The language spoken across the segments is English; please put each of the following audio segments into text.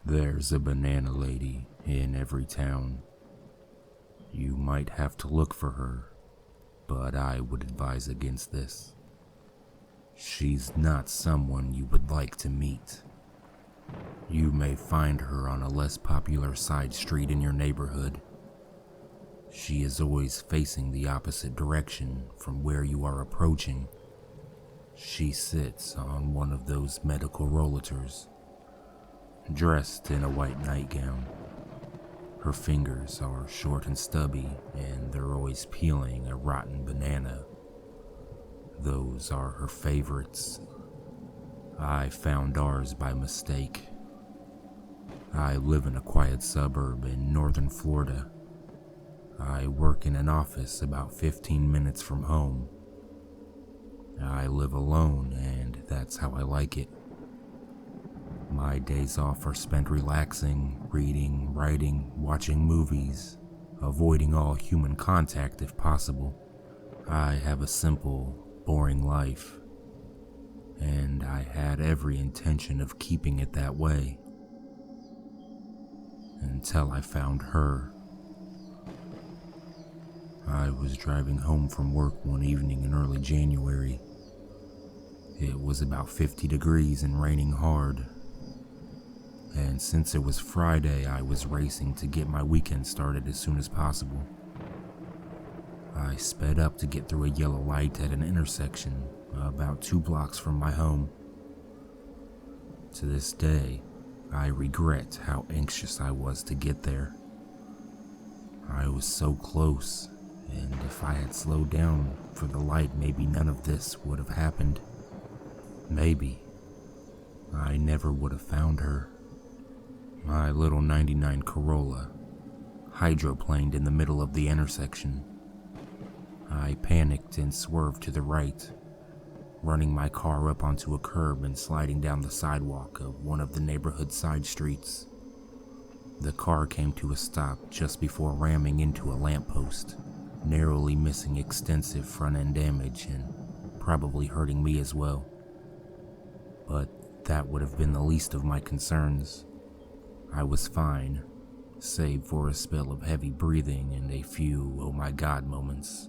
There's a banana lady in every town. You might have to look for her, but I would advise against this. She's not someone you would like to meet. You may find her on a less popular side street in your neighborhood. She is always facing the opposite direction from where you are approaching. She sits on one of those medical rollators, dressed in a white nightgown. Her fingers are short and stubby, and they're always peeling a rotten banana. Those are her favorites. I found ours by mistake. I live in a quiet suburb in northern Florida. I work in an office about 15 minutes from home. I live alone, and that's how I like it. My days off are spent relaxing, reading, writing, watching movies, avoiding all human contact if possible. I have a simple, boring life, and I had every intention of keeping it that way. Until I found her. I was driving home from work one evening in early January. It was about 50 degrees and raining hard. And since it was Friday, I was racing to get my weekend started as soon as possible. I sped up to get through a yellow light at an intersection about 2 blocks from my home. To this day, I regret how anxious I was to get there. I was so close, and if I had slowed down for the light, maybe none of this would have happened. Maybe I never would have found her. My little 99 Corolla hydroplaned in the middle of the intersection. I panicked and swerved to the right, running my car up onto a curb and sliding down the sidewalk of one of the neighborhood side streets. The car came to a stop just before ramming into a lamppost, narrowly missing extensive front-end damage and probably hurting me as well. But that would have been the least of my concerns. I was fine, save for a spell of heavy breathing and a few oh my god moments.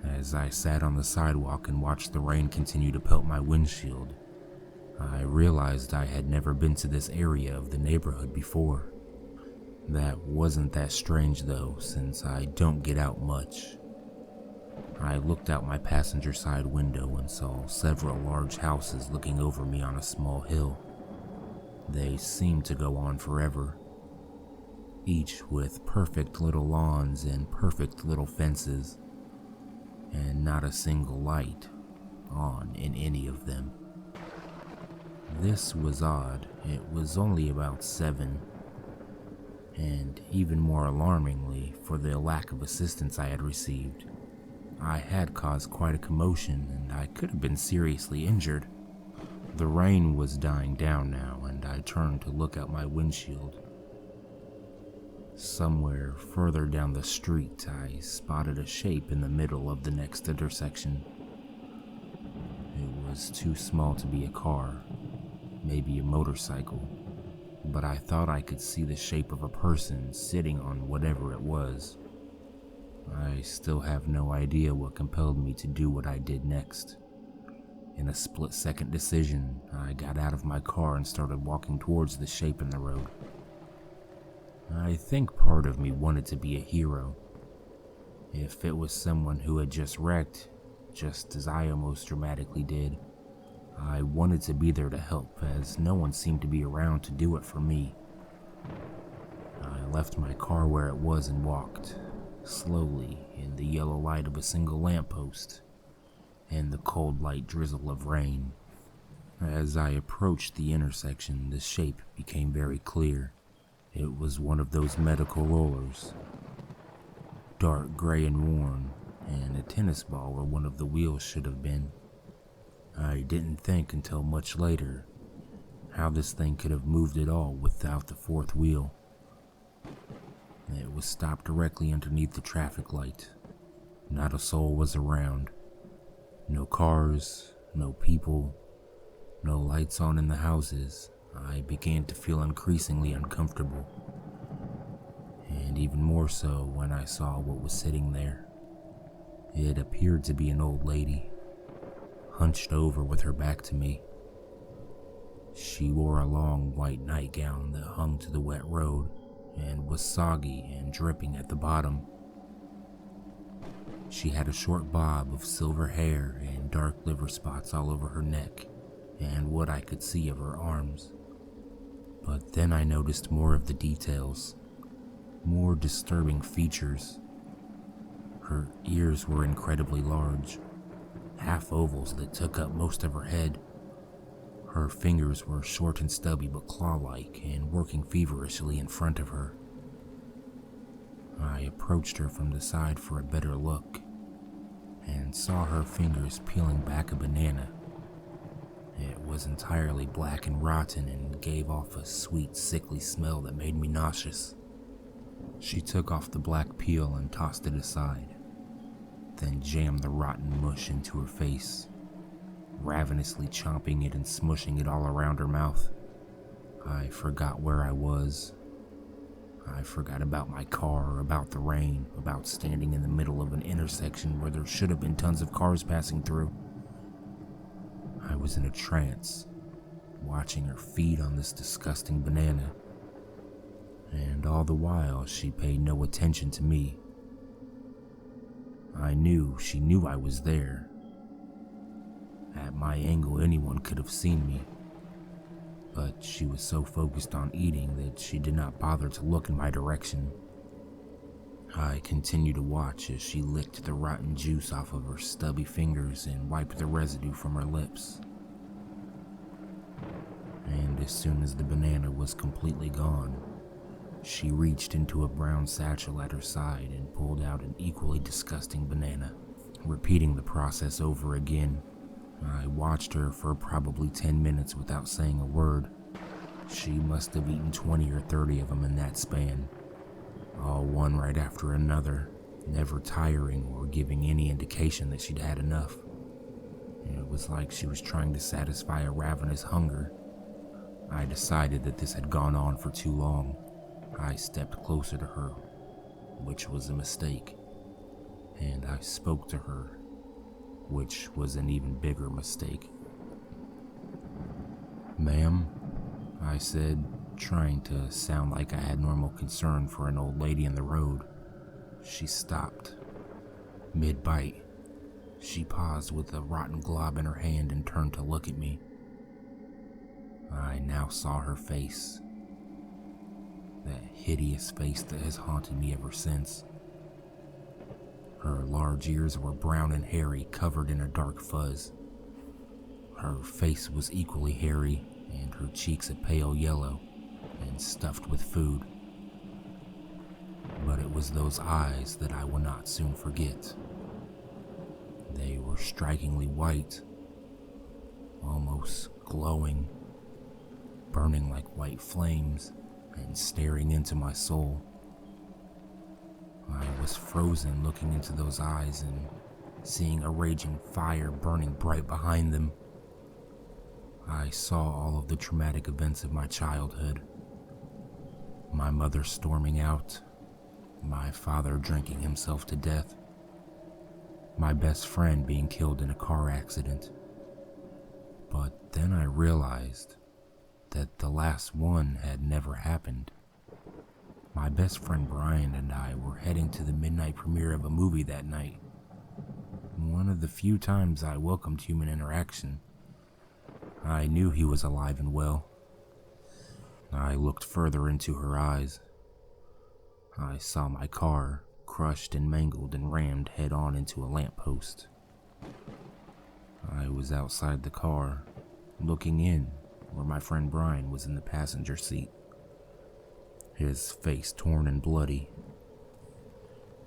As I sat on the sidewalk and watched the rain continue to pelt my windshield, I realized I had never been to this area of the neighborhood before. That wasn't that strange though, since I don't get out much. I looked out my passenger side window and saw several large houses looking over me on a small hill. They seemed to go on forever, each with perfect little lawns and perfect little fences, and not a single light on in any of them. This was odd. It was only about 7, and even more alarmingly, for the lack of assistance I had received, I had caused quite a commotion and I could have been seriously injured. The rain was dying down now, and I turned to look out my windshield. Somewhere further down the street, I spotted a shape in the middle of the next intersection. It was too small to be a car, maybe a motorcycle, but I thought I could see the shape of a person sitting on whatever it was. I still have no idea what compelled me to do what I did next. In a split-second decision, I got out of my car and started walking towards the shape in the road. I think part of me wanted to be a hero. If it was someone who had just wrecked, just as I almost dramatically did, I wanted to be there to help, as no one seemed to be around to do it for me. I left my car where it was and walked, slowly, in the yellow light of a single lamppost, and the cold light drizzle of rain. As I approached the intersection, the shape became very clear. It was one of those medical rollers, dark gray and worn, and a tennis ball where one of the wheels should have been. I didn't think until much later how this thing could have moved at all without the fourth wheel. It was stopped directly underneath the traffic light. Not a soul was around. No cars, no people, no lights on in the houses, I began to feel increasingly uncomfortable, and even more so when I saw what was sitting there. It appeared to be an old lady, hunched over with her back to me. She wore a long white nightgown that hung to the wet road and was soggy and dripping at the bottom. She had a short bob of silver hair and dark liver spots all over her neck and what I could see of her arms. But then I noticed more of the details, more disturbing features. Her ears were incredibly large, half ovals that took up most of her head. Her fingers were short and stubby but claw-like and working feverishly in front of her. I approached her from the side for a better look and saw her fingers peeling back a banana. It was entirely black and rotten and gave off a sweet, sickly smell that made me nauseous. She took off the black peel and tossed it aside, then jammed the rotten mush into her face, ravenously chomping it and smushing it all around her mouth. I forgot where I was. I forgot about my car, about the rain, about standing in the middle of an intersection where there should have been tons of cars passing through. I was in a trance, watching her feed on this disgusting banana, and all the while she paid no attention to me. I knew she knew I was there. At my angle, anyone could have seen me, but she was so focused on eating that she did not bother to look in my direction. I continued to watch as she licked the rotten juice off of her stubby fingers and wiped the residue from her lips. And as soon as the banana was completely gone, she reached into a brown satchel at her side and pulled out an equally disgusting banana. Repeating the process over again, I watched her for probably 10 minutes without saying a word. She must have eaten 20 or 30 of them in that span, all one right after another, never tiring or giving any indication that she'd had enough. It was like she was trying to satisfy a ravenous hunger. I decided that this had gone on for too long. I stepped closer to her, which was a mistake, and I spoke to her, which was an even bigger mistake. "Ma'am," I said, trying to sound like I had normal concern for an old lady in the road. She stopped, mid-bite. She paused with a rotten glob in her hand and turned to look at me. I now saw her face, that hideous face that has haunted me ever since. Her large ears were brown and hairy, covered in a dark fuzz. Her face was equally hairy, and her cheeks a pale yellow, and stuffed with food. But it was those eyes that I will not soon forget. They were strikingly white, almost glowing, burning like white flames, and staring into my soul. I was frozen looking into those eyes and seeing a raging fire burning bright behind them. I saw all of the traumatic events of my childhood. My mother storming out, my father drinking himself to death, my best friend being killed in a car accident. But then I realized that the last one had never happened. My best friend Brian and I were heading to the midnight premiere of a movie that night. One of the few times I welcomed human interaction. I knew he was alive and well. I looked further into her eyes. I saw my car crushed and mangled and rammed head-on into a lamppost. I was outside the car, looking in where my friend Brian was in the passenger seat, his face torn and bloody.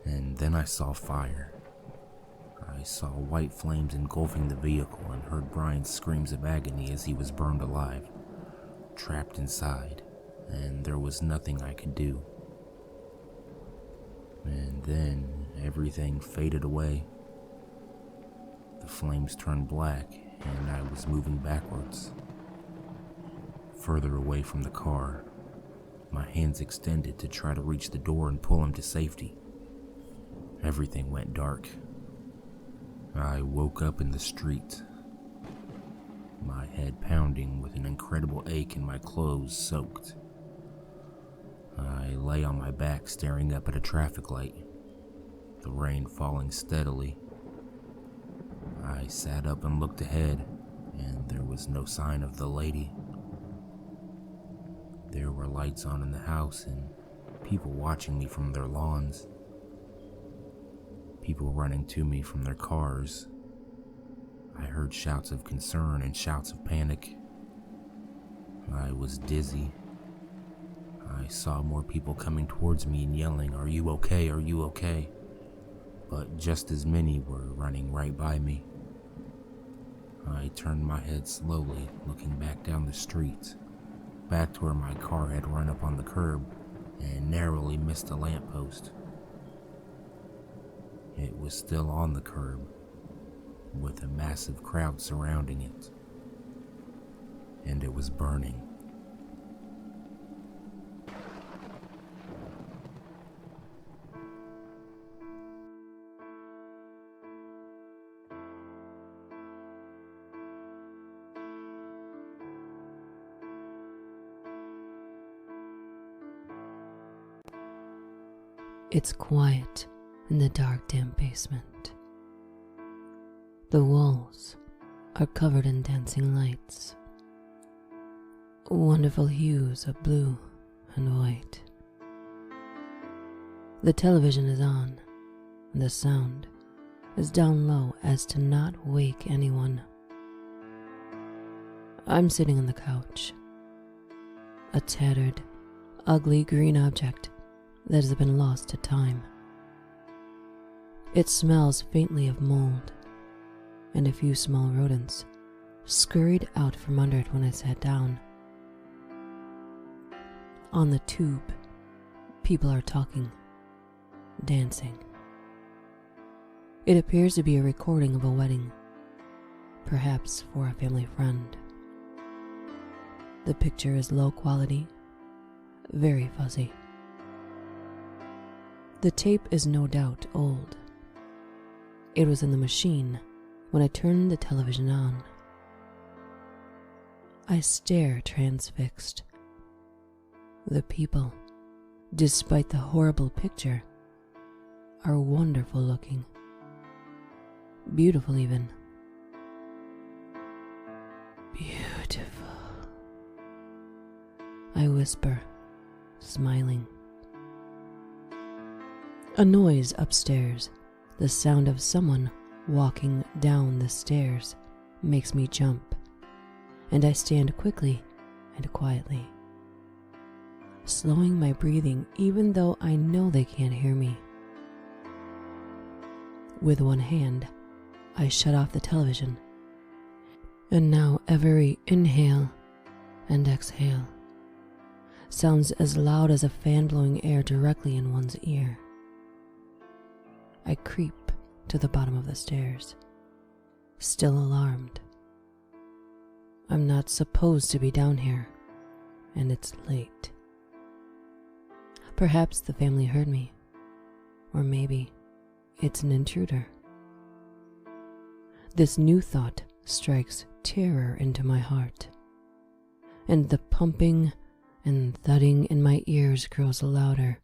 And then I saw fire. I saw white flames engulfing the vehicle and heard Brian's screams of agony as he was burned alive, trapped inside, and there was nothing I could do. And then everything faded away. The flames turned black and I was moving backwards. further away from the car, my hands extended to try to reach the door and pull him to safety. Everything went dark. I woke up in the street, my head pounding with an incredible ache and my clothes soaked. I lay on my back staring up at a traffic light, the rain falling steadily. I sat up and looked ahead, and there was no sign of the lady. There were lights on in the house and people watching me from their lawns. People running to me from their cars. I heard shouts of concern and shouts of panic. I was dizzy. I saw more people coming towards me and yelling, "Are you okay? Are you okay?" But just as many were running right by me. I turned my head slowly, looking back down the street, back to where my car had run up on the curb and narrowly missed a lamppost. It was still on the curb, with a massive crowd surrounding it, and it was burning. It's quiet in the dark, damp basement. The walls are covered in dancing lights, wonderful hues of blue and white. The television is on, and the sound is down low as to not wake anyone. I'm sitting on the couch, a tattered, ugly green object that has been lost to time. It smells faintly of mold, and a few small rodents scurried out from under it when I sat down. On the tube, people are talking, dancing. It appears to be a recording of a wedding, perhaps for a family friend. The picture is low quality, very fuzzy. The tape is no doubt old. It was in the machine when I turned the television on. I stare transfixed. The people, despite the horrible picture, are wonderful looking. Beautiful even. Beautiful, I whisper, smiling. A noise upstairs, the sound of someone walking down the stairs, makes me jump, and I stand quickly and quietly, slowing my breathing even though I know they can't hear me. With one hand, I shut off the television, and now every inhale and exhale sounds as loud as a fan blowing air directly in one's ear. I creep to the bottom of the stairs, still alarmed. I'm not supposed to be down here, and it's late. Perhaps the family heard me, or maybe it's an intruder. This new thought strikes terror into my heart, and the pumping and thudding in my ears grows louder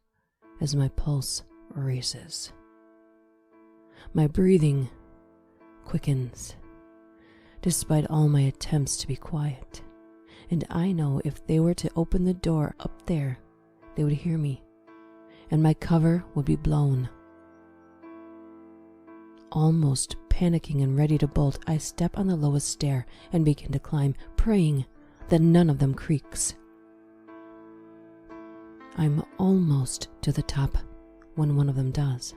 as my pulse races. My breathing quickens, despite all my attempts to be quiet, and I know if they were to open the door up there, they would hear me, and my cover would be blown. Almost panicking and ready to bolt, I step on the lowest stair and begin to climb, praying that none of them creaks. I'm almost to the top when one of them does.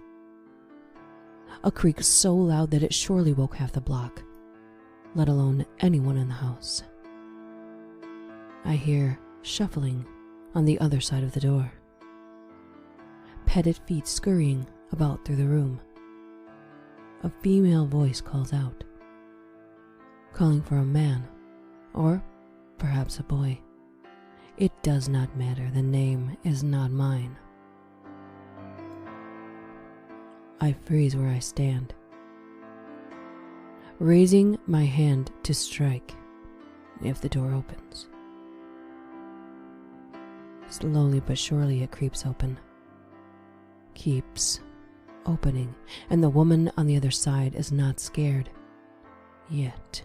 A creak so loud that it surely woke half the block, let alone anyone in the house. I hear shuffling on the other side of the door. Padded feet scurrying about through the room. A female voice calls out, calling for a man, or perhaps a boy, It does not matter, the name is not mine. I freeze where I stand, raising my hand to strike if the door opens. Slowly but surely it creeps open, keeps opening, and the woman on the other side is not scared yet.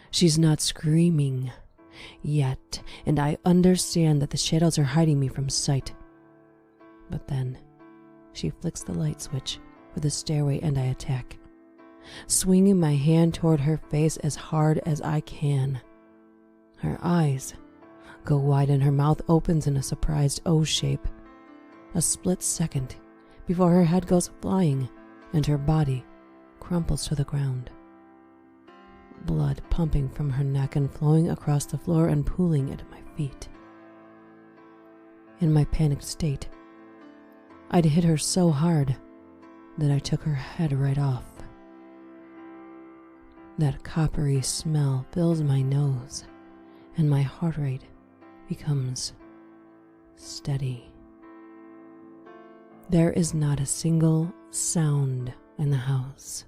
She's not screaming yet, and I understand that the shadows are hiding me from sight. But then she flicks the light switch for the stairway and I attack, swinging my hand toward her face as hard as I can. Her eyes go wide and her mouth opens in a surprised O shape. A split second before her head goes flying and her body crumples to the ground. Blood pumping from her neck and flowing across the floor and pooling at my feet. In my panicked state, I'd hit her so hard that I took her head right off. That coppery smell fills my nose, and my heart rate becomes steady. There is not a single sound in the house.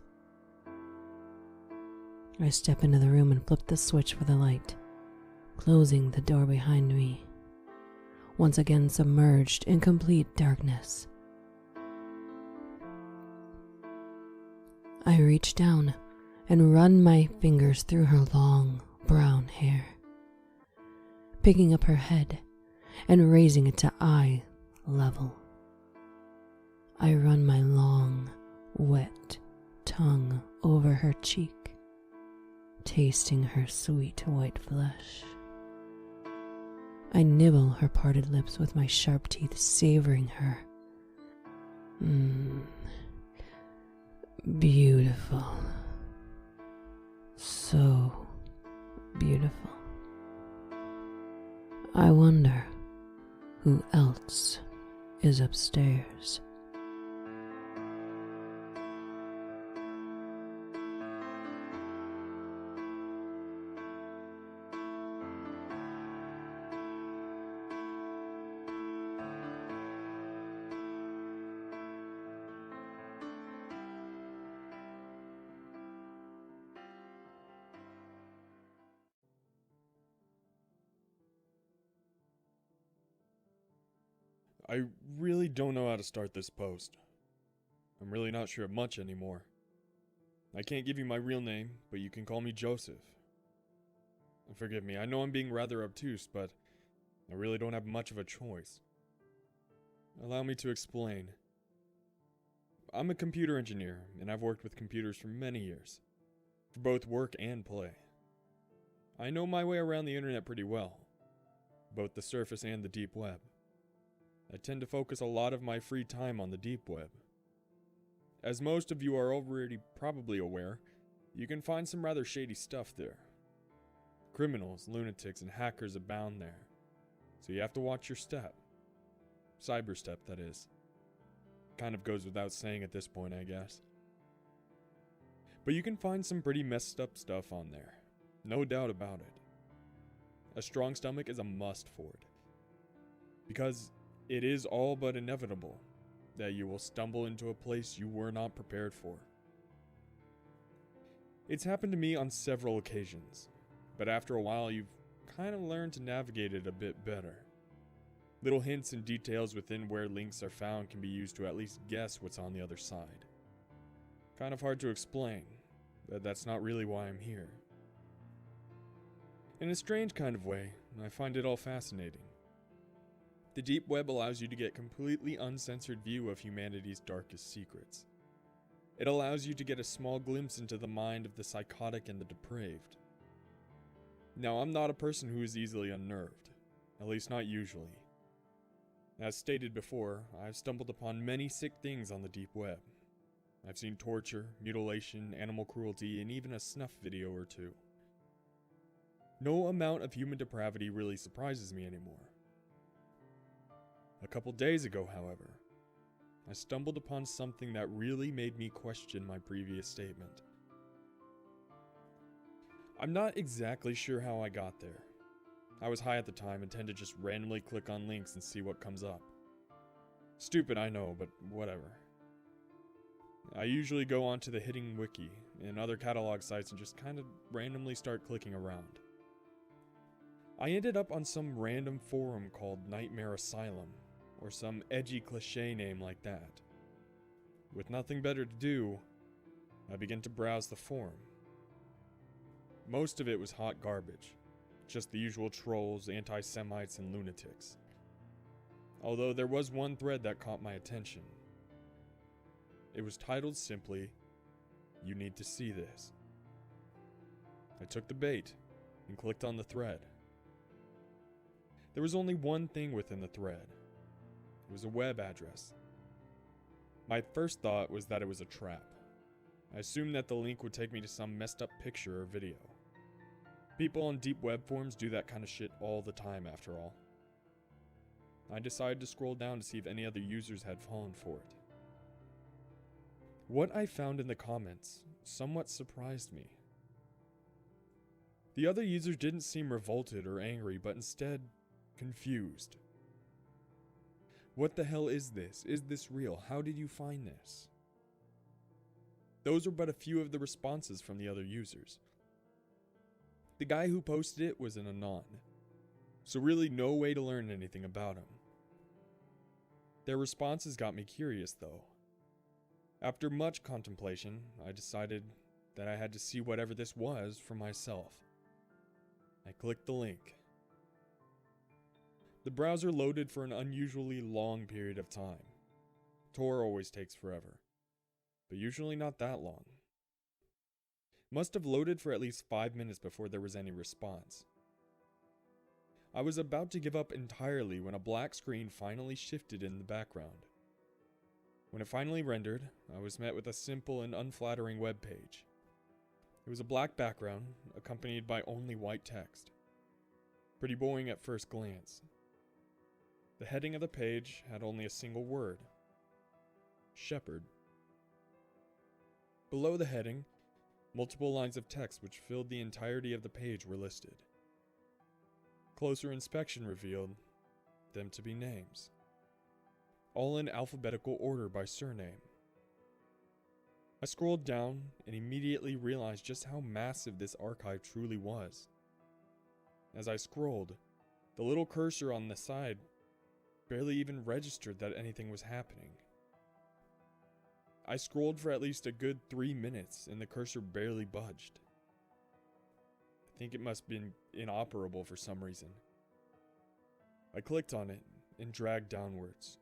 I step into the room and flip the switch for the light, closing the door behind me, once again submerged in complete darkness. I reach down and run my fingers through her long brown hair, picking up her head and raising it to eye level. I run my long, wet tongue over her cheek, tasting her sweet white flesh. I nibble her parted lips with my sharp teeth, savoring her. Beautiful. So beautiful. I wonder who else is upstairs. I really don't know how to start this post. I'm really not sure of much anymore. I can't give you my real name, but you can call me Joseph. Forgive me, I know I'm being rather obtuse, but I really don't have much of a choice. Allow me to explain. I'm a computer engineer, and I've worked with computers for many years, for both work and play. I know my way around the internet pretty well, both the surface and the deep web. I tend to focus a lot of my free time on the deep web. As most of you are already probably aware, you can find some rather shady stuff there. Criminals, lunatics, and hackers abound there, so you have to watch your step. Cyberstep, that is. Kind of goes without saying at this point, I guess. But you can find some pretty messed up stuff on there, no doubt about it. A strong stomach is a must for it, because it is all but inevitable that you will stumble into a place you were not prepared for. It's happened to me on several occasions, but after a while you've kind of learned to navigate it a bit better. Little hints and details within where links are found can be used to at least guess what's on the other side. Kind of hard to explain, but that's not really why I'm here. In a strange kind of way, I find it all fascinating. The deep web allows you to get completely uncensored view of humanity's darkest secrets. It allows you to get a small glimpse into the mind of the psychotic and the depraved. Now, I'm not a person who is easily unnerved, at least not usually. As stated before, I've stumbled upon many sick things on the deep web. I've seen torture, mutilation, animal cruelty, and even a snuff video or two. No amount of human depravity really surprises me anymore. A couple days ago, however, I stumbled upon something that really made me question my previous statement. I'm not exactly sure how I got there, I was high at the time and tend to just randomly click on links and see what comes up. Stupid, I know, but whatever. I usually go onto the Hitting Wiki and other catalog sites and just kind of randomly start clicking around. I ended up on some random forum called Nightmare Asylum, or some edgy cliche name like that. With nothing better to do, I began to browse the forum. Most of it was hot garbage, just the usual trolls, anti-Semites, and lunatics. Although there was one thread that caught my attention. It was titled simply, "You need to see this." I took the bait and clicked on the thread. There was only one thing within the thread. It was a web address. My first thought was that it was a trap. I assumed that the link would take me to some messed up picture or video. People on deep web forums do that kind of shit all the time after all. I decided to scroll down to see if any other users had fallen for it. What I found in the comments somewhat surprised me. The other users didn't seem revolted or angry, but instead confused. What the hell is this? Is this real? How did you find this? Those were but a few of the responses from the other users. The guy who posted it was an anon, so really no way to learn anything about him. Their responses got me curious though. After much contemplation, I decided that I had to see whatever this was for myself. I clicked the link. The browser loaded for an unusually long period of time. Tor always takes forever, but usually not that long. Must have loaded for at least 5 minutes before there was any response. I was about to give up entirely when a black screen finally shifted in the background. When it finally rendered, I was met with a simple and unflattering web page. It was a black background, accompanied by only white text. Pretty boring at first glance. The heading of the page had only a single word: Shepherd. Below the heading, multiple lines of text which filled the entirety of the page were listed. Closer inspection revealed them to be names, all in alphabetical order by surname. I scrolled down and immediately realized just how massive this archive truly was. As I scrolled, the little cursor on the side barely even registered that anything was happening. I scrolled for at least a good 3 minutes and the cursor barely budged. I think it must have been inoperable for some reason. I clicked on it and dragged downwards.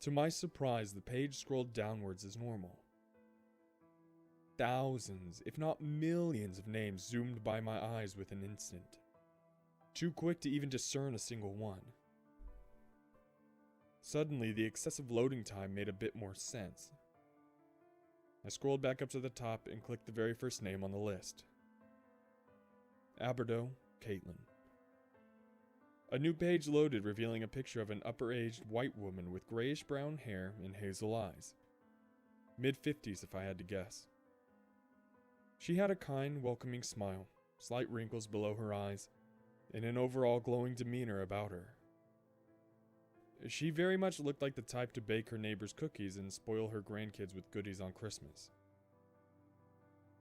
To my surprise, the page scrolled downwards as normal. Thousands, if not millions of names zoomed by my eyes with an instant. Too quick to even discern a single one. Suddenly, the excessive loading time made a bit more sense. I scrolled back up to the top and clicked the very first name on the list. Aberdo Caitlin. A new page loaded, revealing a picture of an upper-aged white woman with grayish-brown hair and hazel eyes. Mid-50s if I had to guess. She had a kind, welcoming smile, slight wrinkles below her eyes, and an overall glowing demeanor about her. She very much looked like the type to bake her neighbor's cookies and spoil her grandkids with goodies on Christmas.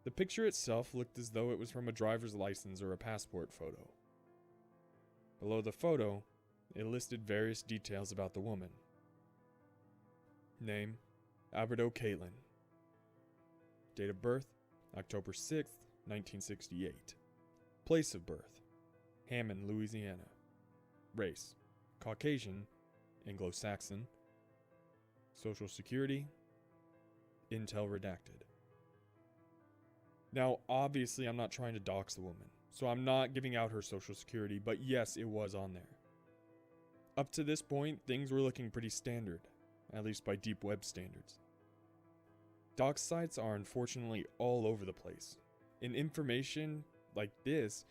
The picture itself looked as though it was from a driver's license or a passport photo. Below the photo, it listed various details about the woman. Name, Aberdo Caitlin. Date of birth, October 6th, 1968. Place of birth, Hammond, Louisiana. Race, Caucasian, Anglo-Saxon. Social Security, Intel redacted. Now, obviously, I'm not trying to dox the woman, so I'm not giving out her social security, but yes, it was on there. Up to this point, things were looking pretty standard, at least by deep web standards. Dox sites are unfortunately all over the place, and information like this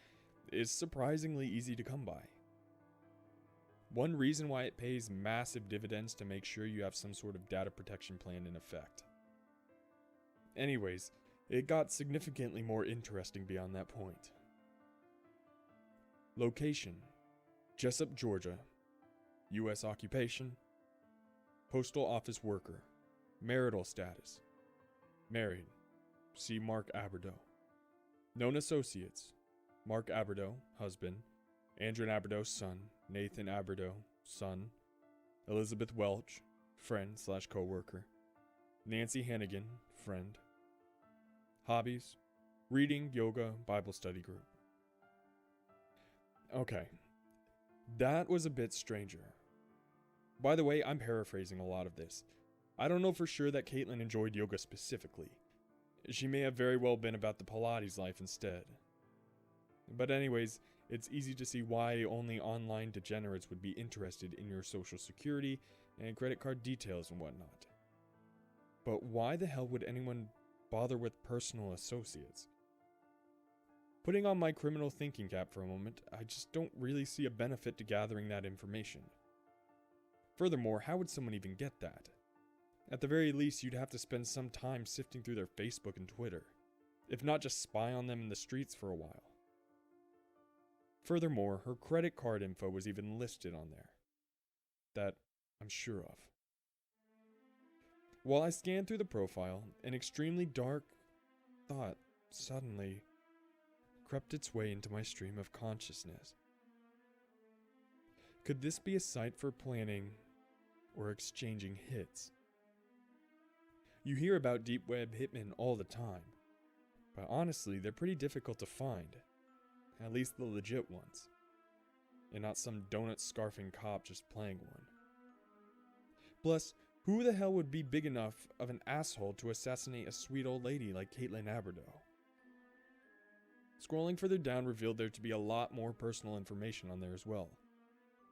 is surprisingly easy to come by. One reason why it pays massive dividends to make sure you have some sort of data protection plan in effect. Anyways, it got significantly more interesting beyond that point. Location: Jessup, Georgia. U.S. occupation: postal office worker. Marital status: married. See Mark Aberdoe. Known associates: Mark Aberdoe, husband. Andrew Aberdoe, son. Nathan Aberdoe, son. Elizabeth Welch, friend/co-worker. Nancy Hannigan, friend. Hobbies: reading, yoga, Bible study group. Okay, that was a bit stranger. By the way, I'm paraphrasing a lot of this. I don't know for sure that Caitlin enjoyed yoga specifically. She may have very well been about the Pilates life instead. But anyways, it's easy to see why only online degenerates would be interested in your social security and credit card details and whatnot. But why the hell would anyone bother with personal associates? Putting on my criminal thinking cap for a moment, I just don't really see a benefit to gathering that information. Furthermore, how would someone even get that? At the very least, you'd have to spend some time sifting through their Facebook and Twitter, if not just spy on them in the streets for a while. Furthermore, her credit card info was even listed on there. That I'm sure of. While I scanned through the profile, an extremely dark thought suddenly crept its way into my stream of consciousness. Could this be a site for planning or exchanging hits? You hear about deep web hitmen all the time, but honestly, they're pretty difficult to find. At least the legit ones. And not some donut-scarfing cop just playing one. Plus, who the hell would be big enough of an asshole to assassinate a sweet old lady like Caitlin Aberdoe? Scrolling further down revealed there to be a lot more personal information on there as well.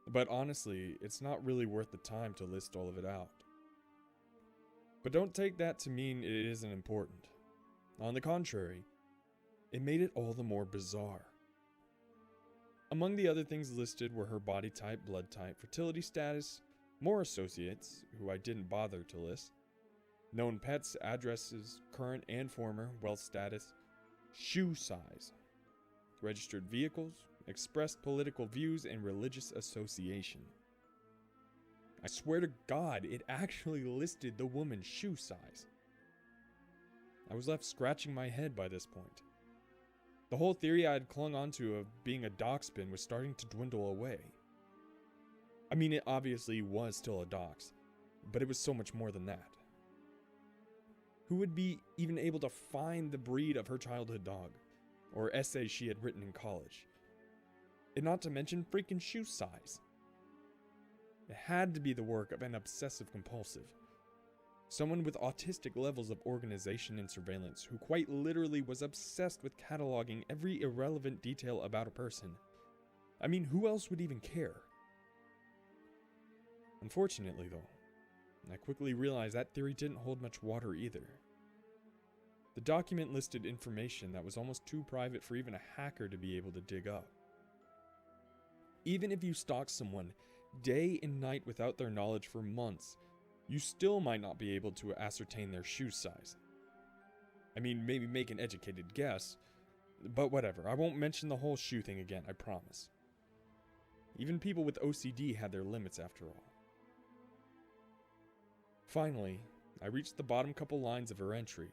But honestly, it's not really worth the time to list all of it out. But don't take that to mean it isn't important. On the contrary, it made it all the more bizarre. Among the other things listed were her body type, blood type, fertility status, more associates, who I didn't bother to list, known pets, addresses, current and former, wealth status, shoe size, registered vehicles, expressed political views, and religious association. I swear to God, it actually listed the woman's shoe size. I was left scratching my head by this point. The whole theory I had clung onto of being a doxpin was starting to dwindle away. I mean, it obviously was still a dox, but it was so much more than that. Who would be even able to find the breed of her childhood dog, or essays she had written in college? And not to mention freaking shoe size. It had to be the work of an obsessive compulsive. Someone with autistic levels of organization and surveillance who quite literally was obsessed with cataloging every irrelevant detail about a person. I mean, who else would even care? Unfortunately, though, I quickly realized that theory didn't hold much water either. The document listed information that was almost too private for even a hacker to be able to dig up. Even if you stalk someone day and night without their knowledge for months, you still might not be able to ascertain their shoe size. I mean, maybe make an educated guess, but whatever, I won't mention the whole shoe thing again, I promise. Even people with OCD had their limits after all. Finally, I reached the bottom couple lines of her entry,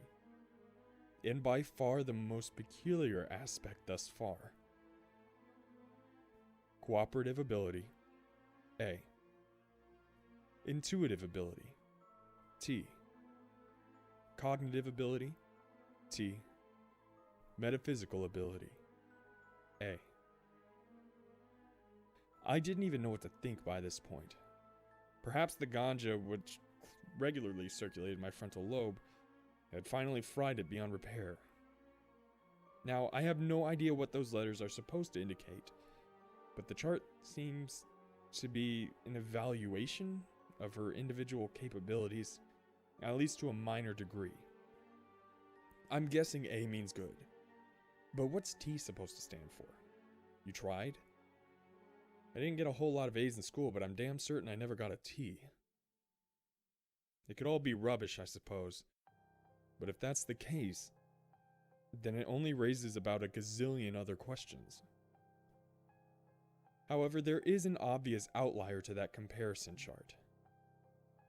and by far the most peculiar aspect thus far. Cooperative ability, A. Intuitive ability, T. Cognitive ability, T. Metaphysical ability, A. I didn't even know what to think by this point. Perhaps the ganja, which regularly circulated my frontal lobe, had finally fried it beyond repair. Now, I have no idea what those letters are supposed to indicate, but the chart seems to be an evaluation of her individual capabilities, at least to a minor degree. I'm guessing A means good, but what's T supposed to stand for? You tried? I didn't get a whole lot of A's in school, but I'm damn certain I never got a T. It could all be rubbish, I suppose, but if that's the case, then it only raises about a gazillion other questions. However, there is an obvious outlier to that comparison chart.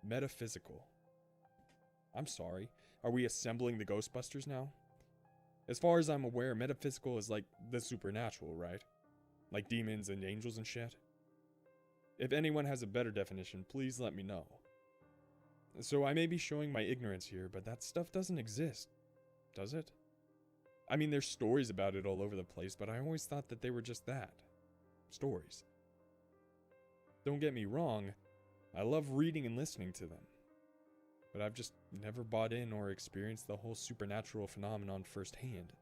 Metaphysical. I'm sorry, are we assembling the Ghostbusters now? As far as I'm aware, metaphysical is like the supernatural, right? Like demons and angels and shit? If anyone has a better definition, please let me know. So I may be showing my ignorance here, but that stuff doesn't exist, does it? I mean, there's stories about it all over the place, but I always thought that they were just that. Stories. Don't get me wrong, I love reading and listening to them. But I've just never bought in or experienced the whole supernatural phenomenon firsthand.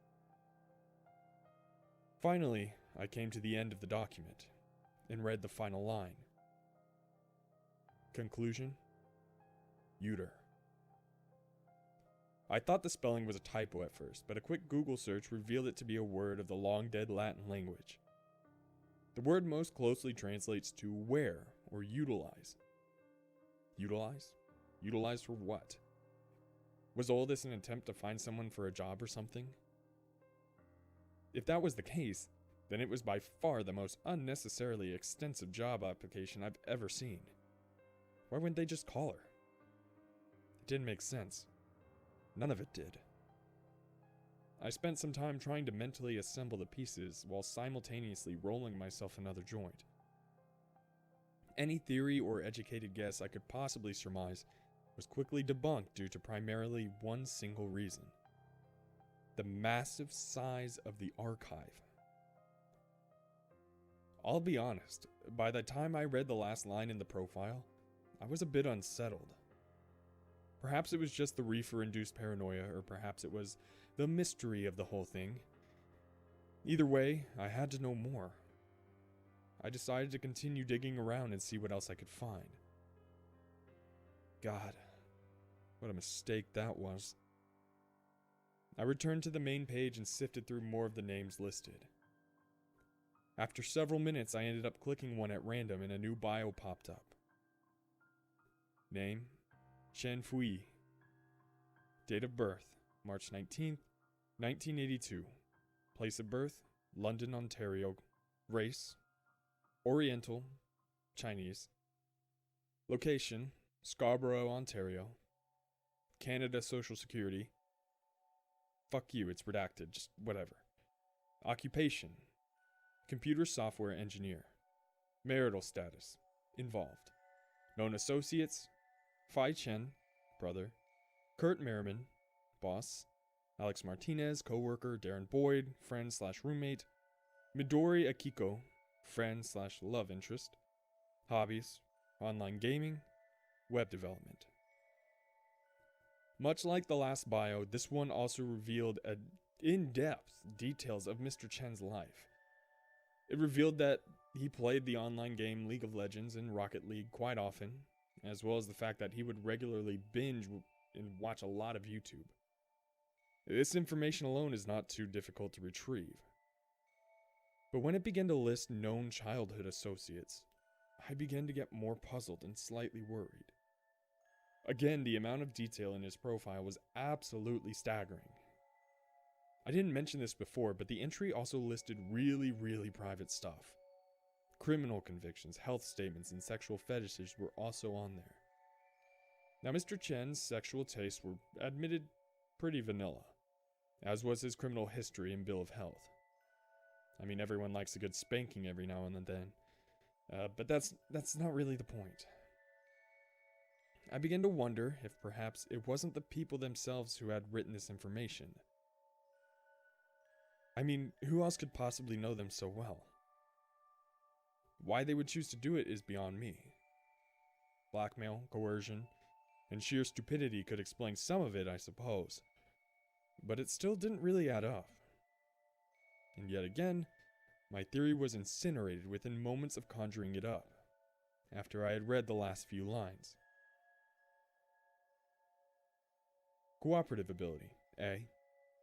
Finally, I came to the end of the document and read the final line. Conclusion: Uter. I thought the spelling was a typo at first, but a quick Google search revealed it to be a word of the long-dead Latin language. The word most closely translates to wear or utilize. Utilize? Utilize for what? Was all this an attempt to find someone for a job or something? If that was the case, then it was by far the most unnecessarily extensive job application I've ever seen. Why wouldn't they just call her? It didn't make sense. None of it did. I spent some time trying to mentally assemble the pieces while simultaneously rolling myself another joint. Any theory or educated guess I could possibly surmise was quickly debunked due to primarily one single reason: the massive size of the archive. I'll be honest, by the time I read the last line in the profile, I was a bit unsettled. Perhaps it was just the reefer-induced paranoia, or perhaps it was the mystery of the whole thing. Either way, I had to know more. I decided to continue digging around and see what else I could find. God, what a mistake that was. I returned to the main page and sifted through more of the names listed. After several minutes, I ended up clicking one at random and a new bio popped up. Name: Chen Fui. Date of birth: March 19th, 1982. Place of birth: London, Ontario. Race: Oriental, Chinese. Location: Scarborough, Ontario. Canada Social Security. Fuck you, it's redacted, just whatever. Occupation: computer software engineer. Marital status: involved. Known associates: Fai Chen, brother. Kurt Merriman, boss. Alex Martinez, co-worker. Darren Boyd, friend/roommate. Midori Akiko, friend/love interest. Hobbies: online gaming, web development. Much like the last bio, this one also revealed in-depth details of Mr. Chen's life. It revealed that he played the online game League of Legends and Rocket League quite often, as well as the fact that he would regularly binge and watch a lot of YouTube. This information alone is not too difficult to retrieve. But when it began to list known childhood associates, I began to get more puzzled and slightly worried. Again, the amount of detail in his profile was absolutely staggering. I didn't mention this before, but the entry also listed really private stuff. Criminal convictions, health statements, and sexual fetishes were also on there. Now, Mr. Chen's sexual tastes were admitted pretty vanilla, as was his criminal history and bill of health. I mean, everyone likes a good spanking every now and then, but that's not really the point. I began to wonder if perhaps it wasn't the people themselves who had written this information. I mean, who else could possibly know them so well? Why they would choose to do it is beyond me. Blackmail, coercion, and sheer stupidity could explain some of it, I suppose. But it still didn't really add up. And yet again, my theory was incinerated within moments of conjuring it up, after I had read the last few lines. Cooperative ability, A.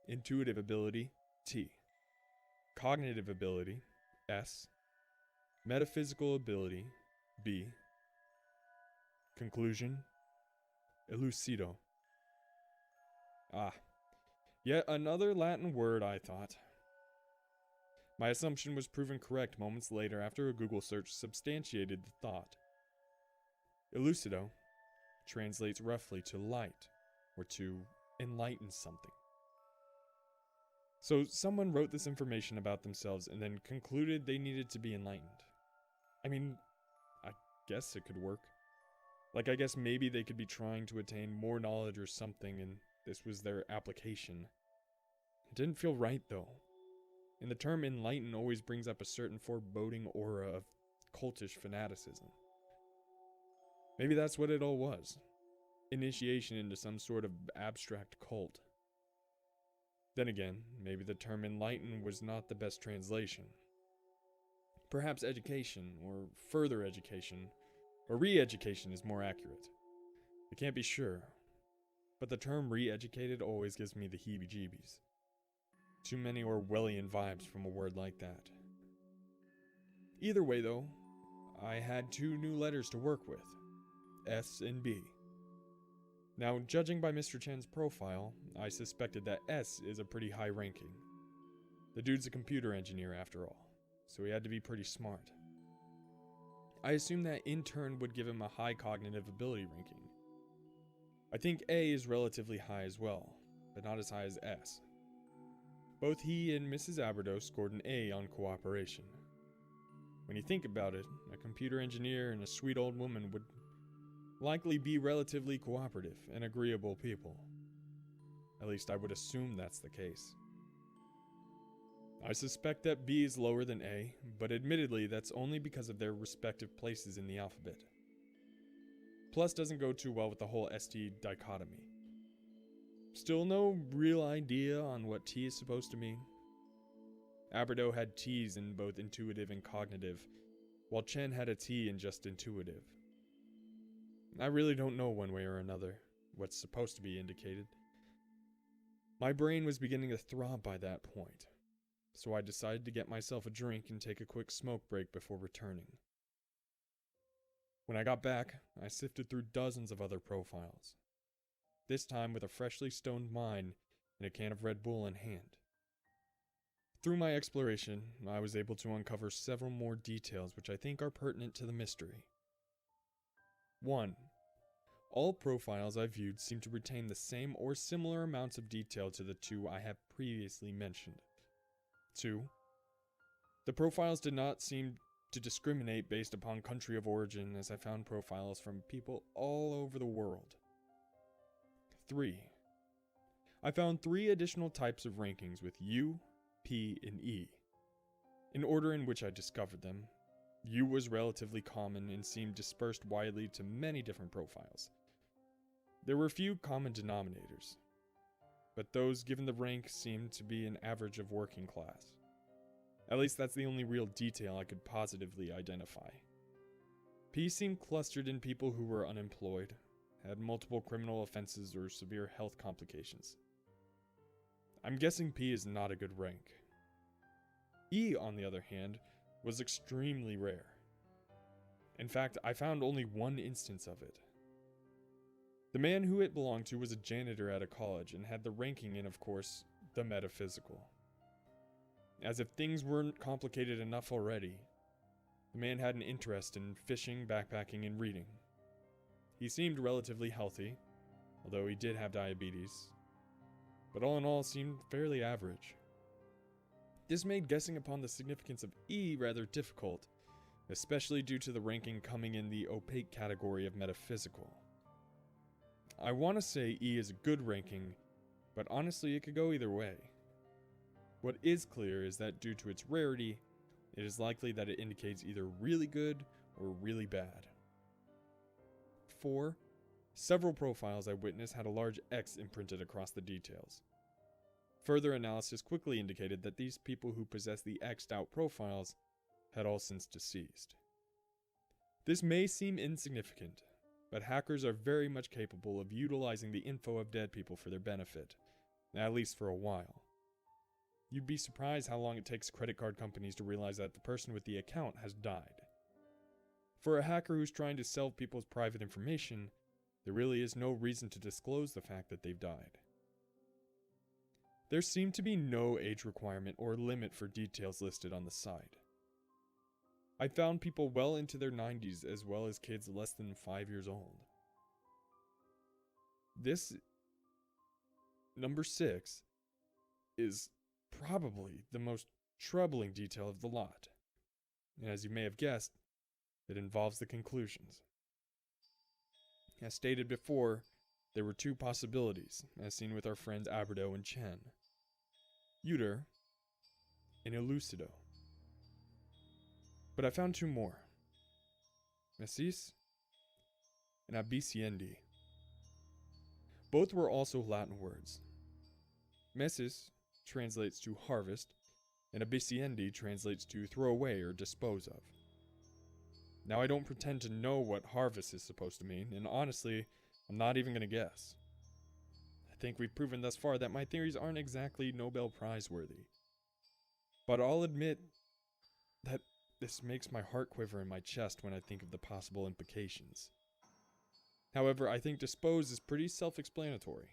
Intuitive ability, T. Cognitive ability, S. Metaphysical ability, B. Conclusion, elucido. Ah, yet another Latin word, I thought. My assumption was proven correct moments later after a Google search substantiated the thought. Elucido translates roughly to light, or to enlighten something. So someone wrote this information about themselves and then concluded they needed to be enlightened. I mean, I guess it could work. Like, I guess maybe they could be trying to attain more knowledge or something, and this was their application. It didn't feel right, though. And the term enlighten always brings up a certain foreboding aura of cultish fanaticism. Maybe that's what it all was. Initiation into some sort of abstract cult. Then again, maybe the term enlighten was not the best translation. Perhaps education, or further education, or re-education is more accurate. I can't be sure, but the term re-educated always gives me the heebie-jeebies. Too many Orwellian vibes from a word like that. Either way though, I had 2 new letters to work with, S and B. Now, judging by Mr. Chen's profile, I suspected that S is a pretty high ranking. The dude's a computer engineer after all, so he had to be pretty smart. I assumed that in turn would give him a high cognitive ability ranking. I think A is relatively high as well, but not as high as S. Both he and Mrs. Aberdo scored an A on cooperation. When you think about it, a computer engineer and a sweet old woman would likely be relatively cooperative and agreeable people. At least I would assume that's the case. I suspect that B is lower than A, but admittedly that's only because of their respective places in the alphabet. Plus doesn't go too well with the whole ST dichotomy. Still no real idea on what T is supposed to mean. Aberdo had T's in both intuitive and cognitive, while Chen had a T in just intuitive. I really don't know one way or another what's supposed to be indicated. My brain was beginning to throb by that point, so I decided to get myself a drink and take a quick smoke break before returning. When I got back, I sifted through dozens of other profiles, this time with a freshly stoned mind and a can of Red Bull in hand. Through my exploration, I was able to uncover several more details which I think are pertinent to the mystery. 1. All profiles I viewed seem to retain the same or similar amounts of detail to the 2 I have previously mentioned. 2. The profiles did not seem to discriminate based upon country of origin, as I found profiles from people all over the world. 3. I found 3 additional types of rankings with U, P, and E. In order in which I discovered them, U was relatively common and seemed dispersed widely to many different profiles. There were few common denominators, but those given the rank seemed to be an average of working class. At least that's the only real detail I could positively identify. P seemed clustered in people who were unemployed, had multiple criminal offenses or severe health complications. I'm guessing P is not a good rank. E, on the other hand, was extremely rare. In fact, I found only one instance of it. The man who it belonged to was a janitor at a college and had the ranking in, of course, the metaphysical. As if things weren't complicated enough already, the man had an interest in fishing, backpacking, and reading. He seemed relatively healthy, although he did have diabetes, but all in all seemed fairly average. This made guessing upon the significance of E rather difficult, especially due to the ranking coming in the opaque category of metaphysical. I want to say E is a good ranking, but honestly it could go either way. What is clear is that due to its rarity, it is likely that it indicates either really good or really bad. 4. Several profiles I witnessed had a large X imprinted across the details. Further analysis quickly indicated that these people who possessed the X'd out profiles had all since deceased. This may seem insignificant, but hackers are very much capable of utilizing the info of dead people for their benefit, at least for a while. You'd be surprised how long it takes credit card companies to realize that the person with the account has died. For a hacker who's trying to sell people's private information, there really is no reason to disclose the fact that they've died. There seemed to be no age requirement or limit for details listed on the site. I found people well into their 90s as well as kids less than 5 years old. This number 6 is probably the most troubling detail of the lot. And as you may have guessed, it involves the conclusions. As stated before, there were 2 possibilities, as seen with our friends Aberdo and Chen. Uter and Elucido. But I found 2 more. Messis and Abiciendi. Both were also Latin words. Messis translates to harvest, and Abiciendi translates to throw away or dispose of. Now, I don't pretend to know what harvest is supposed to mean, and honestly, I'm not even going to guess. I think we've proven thus far that my theories aren't exactly Nobel Prize worthy. But I'll admit that this makes my heart quiver in my chest when I think of the possible implications. However, I think dispose is pretty self-explanatory.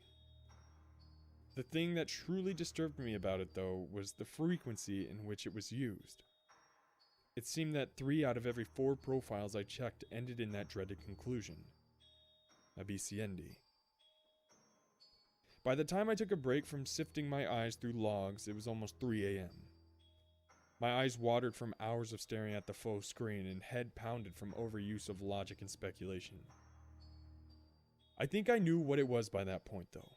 The thing that truly disturbed me about it, though, was the frequency in which it was used. It seemed that 3 out of every 4 profiles I checked ended in that dreaded conclusion. Abiciendi. By the time I took a break from sifting my eyes through logs, it was almost 3 a.m. My eyes watered from hours of staring at the faux screen and head pounded from overuse of logic and speculation. I think I knew what it was by that point, though.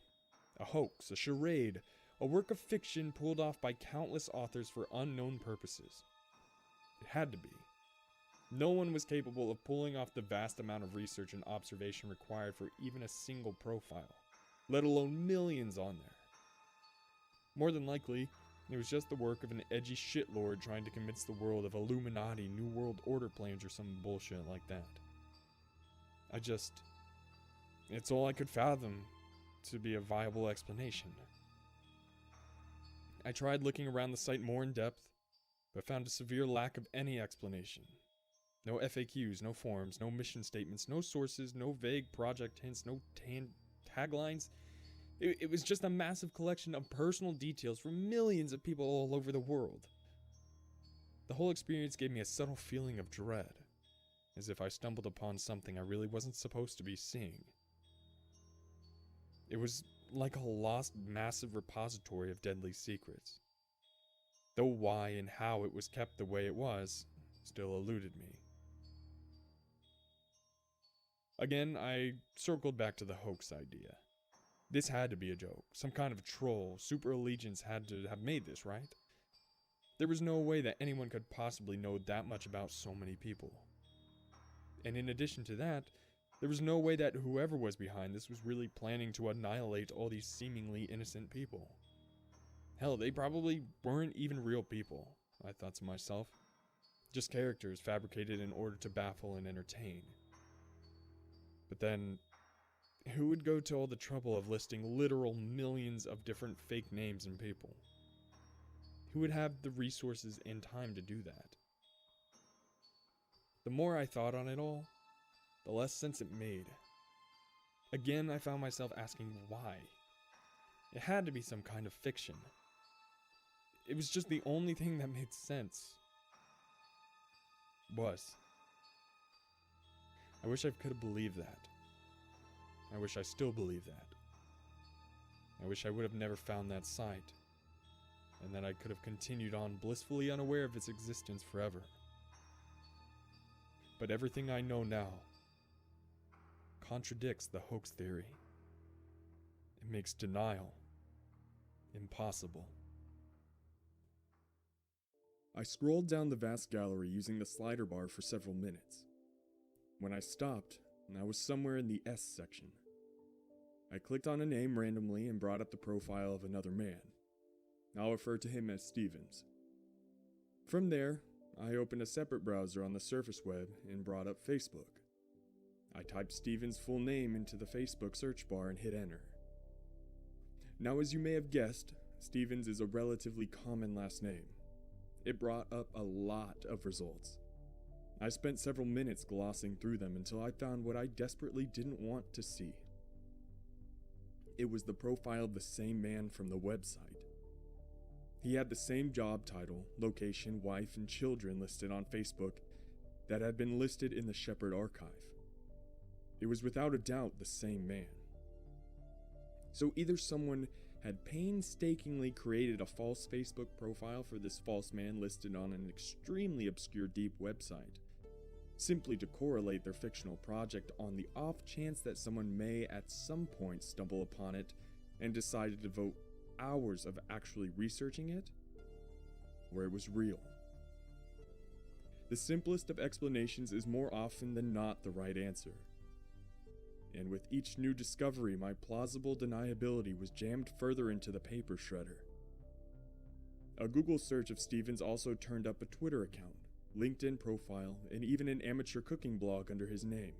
A hoax, a charade, a work of fiction pulled off by countless authors for unknown purposes. It had to be. No one was capable of pulling off the vast amount of research and observation required for even a single profile, let alone millions on there. More than likely, it was just the work of an edgy shitlord trying to convince the world of Illuminati New World Order plans or some bullshit like that. It's all I could fathom to be a viable explanation. I tried looking around the site more in depth, but found a severe lack of any explanation. No FAQs, no forums, no mission statements, no sources, no vague project hints, no taglines. It was just a massive collection of personal details from millions of people all over the world. The whole experience gave me a subtle feeling of dread, as if I stumbled upon something I really wasn't supposed to be seeing. It was like a lost massive repository of deadly secrets. Though why and how it was kept the way it was still eluded me. Again, I circled back to the hoax idea. This had to be a joke. Some kind of troll, Super Allegiance had to have made this, right? There was no way that anyone could possibly know that much about so many people. And in addition to that, there was no way that whoever was behind this was really planning to annihilate all these seemingly innocent people. Hell, they probably weren't even real people, I thought to myself. Just characters fabricated in order to baffle and entertain. But then, who would go to all the trouble of listing literal millions of different fake names and people? Who would have the resources and time to do that? The more I thought on it all, the less sense it made. Again, I found myself asking why. It had to be some kind of fiction. It was just the only thing that made sense. I wish I could have believed that. I wish I still believe that. I wish I would have never found that site, and that I could have continued on blissfully unaware of its existence forever. But everything I know now contradicts the hoax theory. It makes denial impossible. I scrolled down the vast gallery using the slider bar for several minutes. When I stopped, I was somewhere in the S section. I clicked on a name randomly and brought up the profile of another man. I'll refer to him as Stevens. From there, I opened a separate browser on the surface web and brought up Facebook. I typed Stevens' full name into the Facebook search bar and hit enter. Now, as you may have guessed, Stevens is a relatively common last name. It brought up a lot of results. I spent several minutes glossing through them until I found what I desperately didn't want to see. It was the profile of the same man from the website. He had the same job title, location, wife, and children listed on Facebook that had been listed in the Shepherd archive. It was without a doubt the same man. So either someone had painstakingly created a false Facebook profile for this false man listed on an extremely obscure deep website, simply to correlate their fictional project on the off chance that someone may at some point stumble upon it and decide to devote hours of actually researching it, or it was real. The simplest of explanations is more often than not the right answer. And with each new discovery, my plausible deniability was jammed further into the paper shredder. A Google search of Stevens also turned up a Twitter account, LinkedIn profile, and even an amateur cooking blog under his name.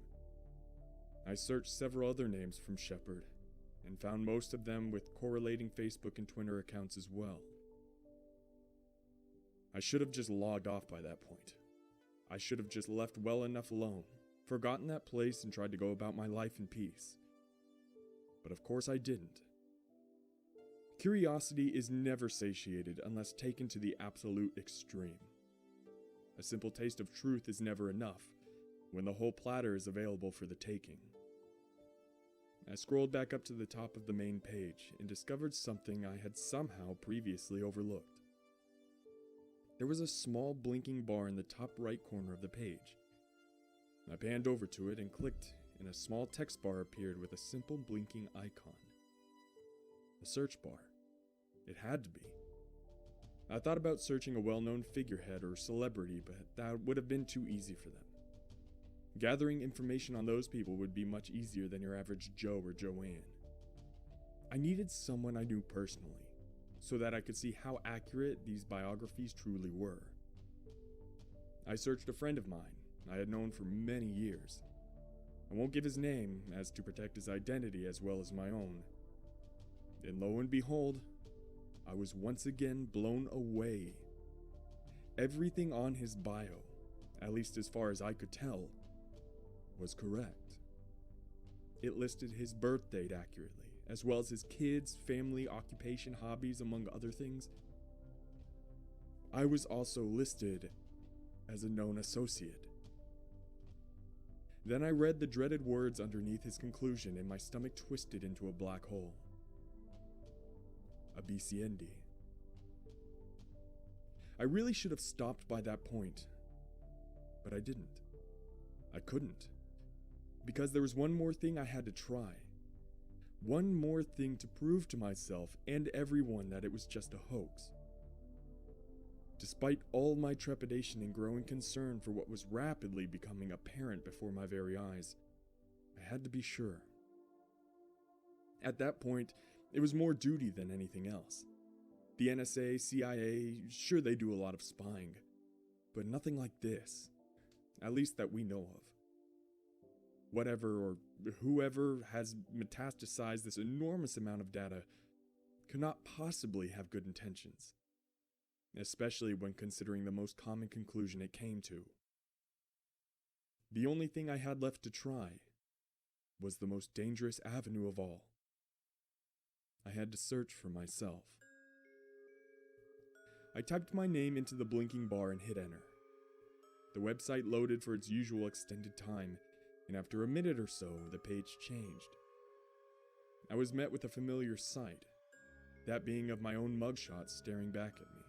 I searched several other names from Shepherd, and found most of them with correlating Facebook and Twitter accounts as well. I should have just logged off by that point. I should have just left well enough alone, forgotten that place, and tried to go about my life in peace. But of course I didn't. Curiosity is never satiated unless taken to the absolute extreme. A simple taste of truth is never enough when the whole platter is available for the taking. I scrolled back up to the top of the main page and discovered something I had somehow previously overlooked. There was a small blinking bar in the top right corner of the page. I panned over to it and clicked, and a small text bar appeared with a simple blinking icon. A search bar. It had to be. I thought about searching a well-known figurehead or celebrity, but that would have been too easy for them. Gathering information on those people would be much easier than your average Joe or Joanne. I needed someone I knew personally, so that I could see how accurate these biographies truly were. I searched a friend of mine I had known for many years. I won't give his name, as to protect his identity as well as my own. And lo and behold, I was once again blown away. Everything on his bio, at least as far as I could tell, was correct. It listed his birth date accurately, as well as his kids, family, occupation, hobbies, among other things. I was also listed as a known associate. Then I read the dreaded words underneath his conclusion, and my stomach twisted into a black hole. A BCND. I really should have stopped by that point, but I didn't. I couldn't. Because there was one more thing I had to try. One more thing to prove to myself and everyone that it was just a hoax. Despite all my trepidation and growing concern for what was rapidly becoming apparent before my very eyes, I had to be sure. At that point, it was more duty than anything else. The NSA, CIA, sure they do a lot of spying, but nothing like this, at least that we know of. Whatever or whoever has metastasized this enormous amount of data could not possibly have good intentions, especially when considering the most common conclusion it came to. The only thing I had left to try was the most dangerous avenue of all. I had to search for myself. I typed my name into the blinking bar and hit enter. The website loaded for its usual extended time, and after a minute or so, the page changed. I was met with a familiar sight, that being of my own mugshot staring back at me.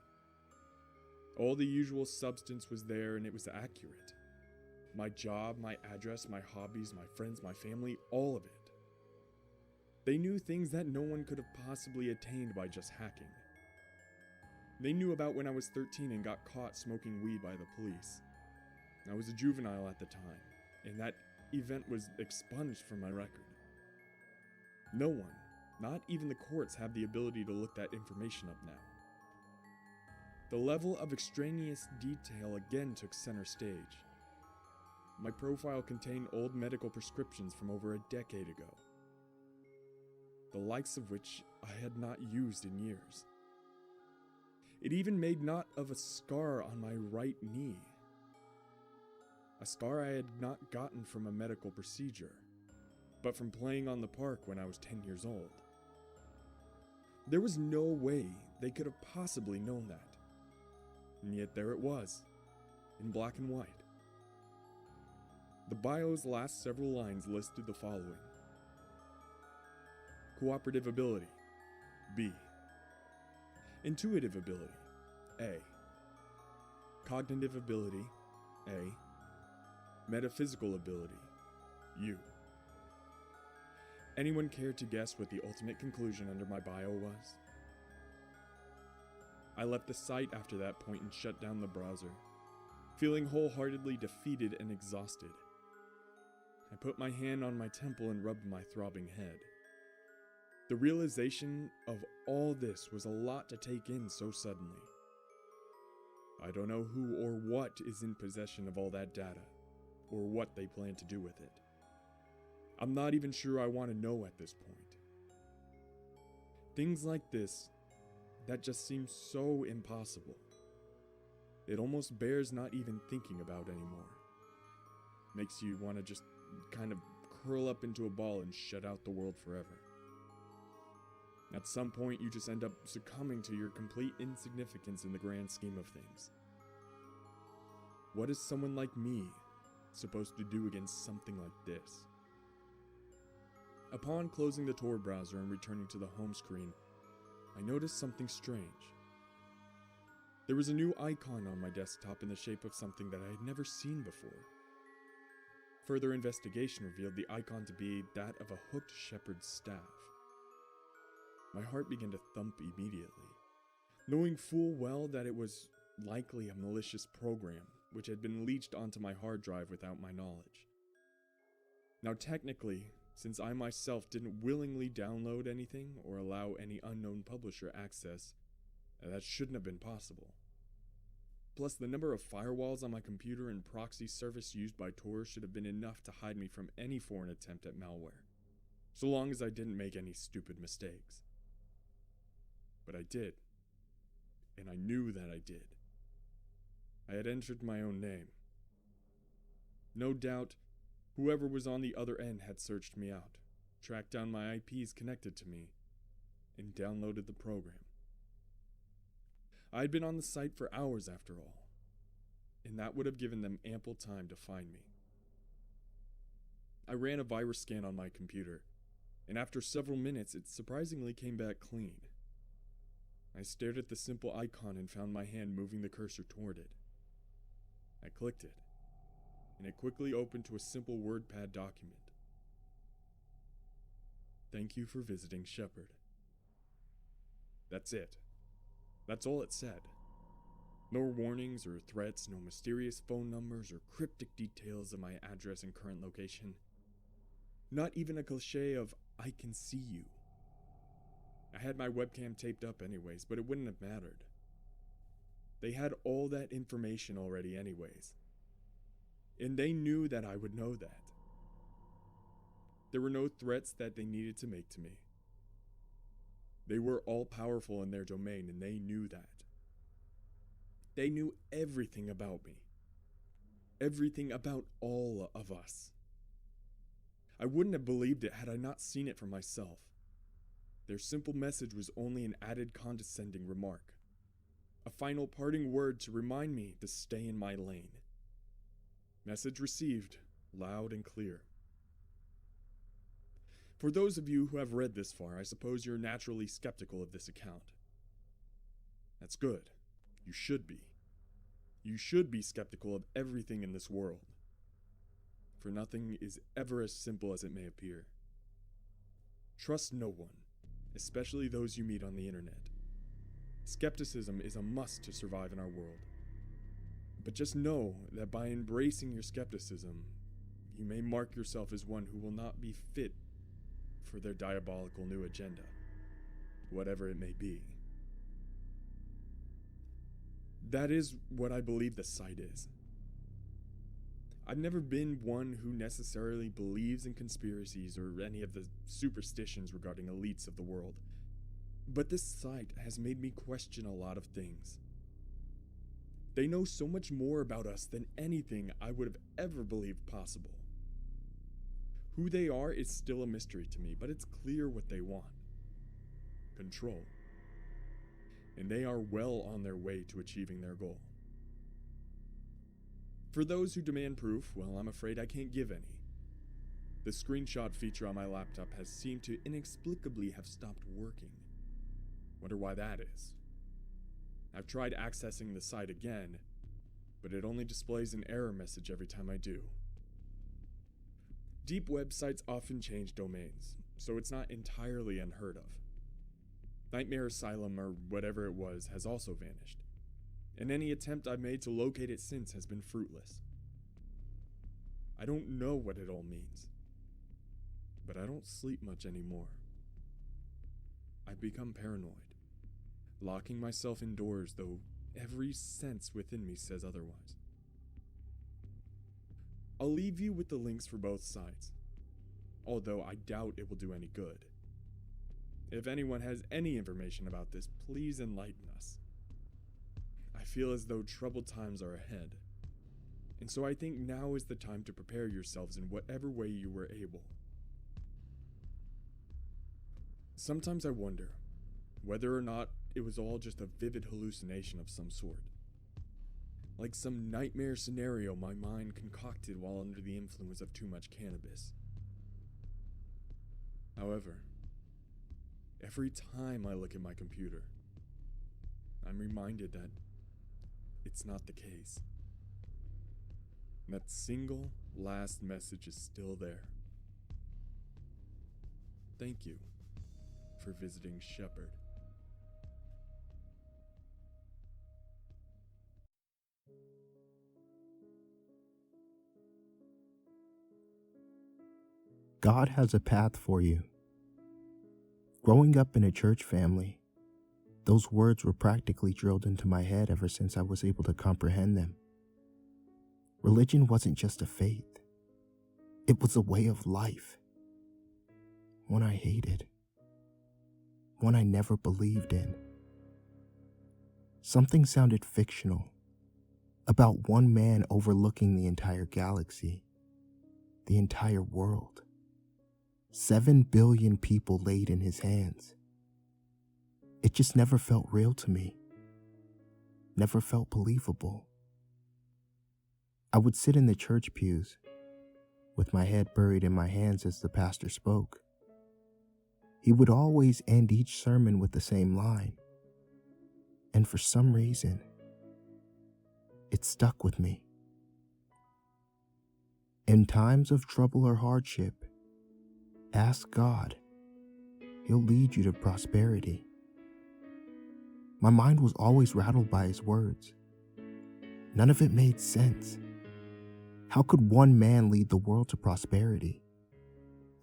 All the usual substance was there, and it was accurate. My job, my address, my hobbies, my friends, my family, all of it. They knew things that no one could have possibly attained by just hacking. They knew about when I was 13 and got caught smoking weed by the police. I was a juvenile at the time, and that event was expunged from my record. No one, not even the courts, have the ability to look that information up now. The level of extraneous detail again took center stage. My profile contained old medical prescriptions from over a decade ago, the likes of which I had not used in years. It even made note of a scar on my right knee. A scar I had not gotten from a medical procedure, but from playing on the park when I was 10 years old. There was no way they could have possibly known that. And yet there it was, in black and white. The bio's last several lines listed the following: cooperative ability, B. Intuitive ability, A. Cognitive ability, A. Metaphysical ability, U. Anyone care to guess what the ultimate conclusion under my bio was? I left the site after that point and shut down the browser, feeling wholeheartedly defeated and exhausted. I put my hand on my temple and rubbed my throbbing head. The realization of all this was a lot to take in so suddenly. I don't know who or what is in possession of all that data, or what they plan to do with it. I'm not even sure I want to know at this point. Things like this, that just seem so impossible. It almost bears not even thinking about anymore. Makes you want to just kind of curl up into a ball and shut out the world forever. At some point, you just end up succumbing to your complete insignificance in the grand scheme of things. What is someone like me supposed to do against something like this? Upon closing the Tor browser and returning to the home screen, I noticed something strange. There was a new icon on my desktop in the shape of something that I had never seen before. Further investigation revealed the icon to be that of a hooked shepherd's staff. My heart began to thump immediately, knowing full well that it was likely a malicious program which had been leached onto my hard drive without my knowledge. Now technically, since I myself didn't willingly download anything or allow any unknown publisher access, that shouldn't have been possible. Plus, the number of firewalls on my computer and proxy service used by Tor should have been enough to hide me from any foreign attempt at malware, so long as I didn't make any stupid mistakes. But I did, and I knew that I did. I had entered my own name. No doubt, whoever was on the other end had searched me out, tracked down my IPs connected to me, and downloaded the program. I had been on the site for hours after all, and that would have given them ample time to find me. I ran a virus scan on my computer, and after several minutes it surprisingly came back clean. I stared at the simple icon and found my hand moving the cursor toward it. I clicked it, and it quickly opened to a simple WordPad document. Thank you for visiting Shepherd. That's it. That's all it said. No warnings or threats, no mysterious phone numbers or cryptic details of my address and current location. Not even a cliché of, I can see you. I had my webcam taped up anyways, but it wouldn't have mattered. They had all that information already anyways. And they knew that I would know that. There were no threats that they needed to make to me. They were all-powerful in their domain, and they knew that. They knew everything about me. Everything about all of us. I wouldn't have believed it had I not seen it for myself. Their simple message was only an added condescending remark. A final parting word to remind me to stay in my lane. Message received, loud and clear. For those of you who have read this far, I suppose you're naturally skeptical of this account. That's good. You should be. You should be skeptical of everything in this world. For nothing is ever as simple as it may appear. Trust no one, especially those you meet on the internet. Skepticism is a must to survive in our world. But just know that by embracing your skepticism, you may mark yourself as one who will not be fit for their diabolical new agenda, whatever it may be. That is what I believe the site is. I've never been one who necessarily believes in conspiracies or any of the superstitions regarding elites of the world, but this site has made me question a lot of things. They know so much more about us than anything I would have ever believed possible. Who they are is still a mystery to me, but it's clear what they want. Control. and they are well on their way to achieving their goal. For those who demand proof, well, I'm afraid I can't give any. The screenshot feature on my laptop has seemed to inexplicably have stopped working. Wonder why that is. I've tried accessing the site again, but it only displays an error message every time I do. Deep websites often change domains, so it's not entirely unheard of. Nightmare Asylum, or whatever it was, has also vanished, and any attempt I've made to locate it since has been fruitless. I don't know what it all means, but I don't sleep much anymore. I've become paranoid, locking myself indoors, though every sense within me says otherwise. I'll leave you with the links for both sites, although I doubt it will do any good. If anyone has any information about this, please enlighten us. I feel as though troubled times are ahead, and so I think now is the time to prepare yourselves in whatever way you were able. Sometimes I wonder whether or not it was all just a vivid hallucination of some sort. Like some nightmare scenario my mind concocted while under the influence of too much cannabis. However, every time I look at my computer, I'm reminded that it's not the case. That single last message is still there. Thank you for visiting Shepherd. God has a path for you. Growing up in a church family, those words were practically drilled into my head ever since I was able to comprehend them. Religion wasn't just a faith. It was a way of life. One I hated. One I never believed in. Something sounded fictional, about one man overlooking the entire galaxy, the entire world. 7 billion people laid in his hands. It just never felt real to me. Never felt believable. I would sit in the church pews, with my head buried in my hands as the pastor spoke. He would always end each sermon with the same line. And for some reason, it stuck with me. In times of trouble or hardship, ask God. He'll lead you to prosperity. My mind was always rattled by his words. None of it made sense. How could one man lead the world to prosperity?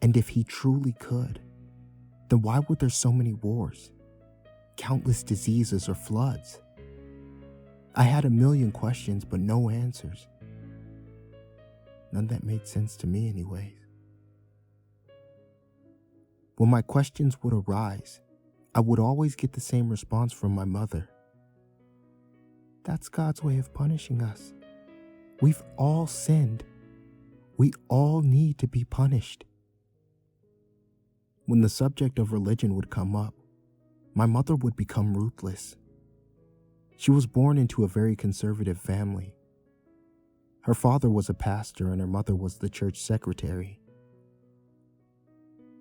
And if he truly could, then why were there so many wars, countless diseases or floods? I had a million questions, but no answers. None that made sense to me anyways. When my questions would arise, I would always get the same response from my mother. That's God's way of punishing us. We've all sinned. We all need to be punished. When the subject of religion would come up, my mother would become ruthless. She was born into a very conservative family. Her father was a pastor and her mother was the church secretary.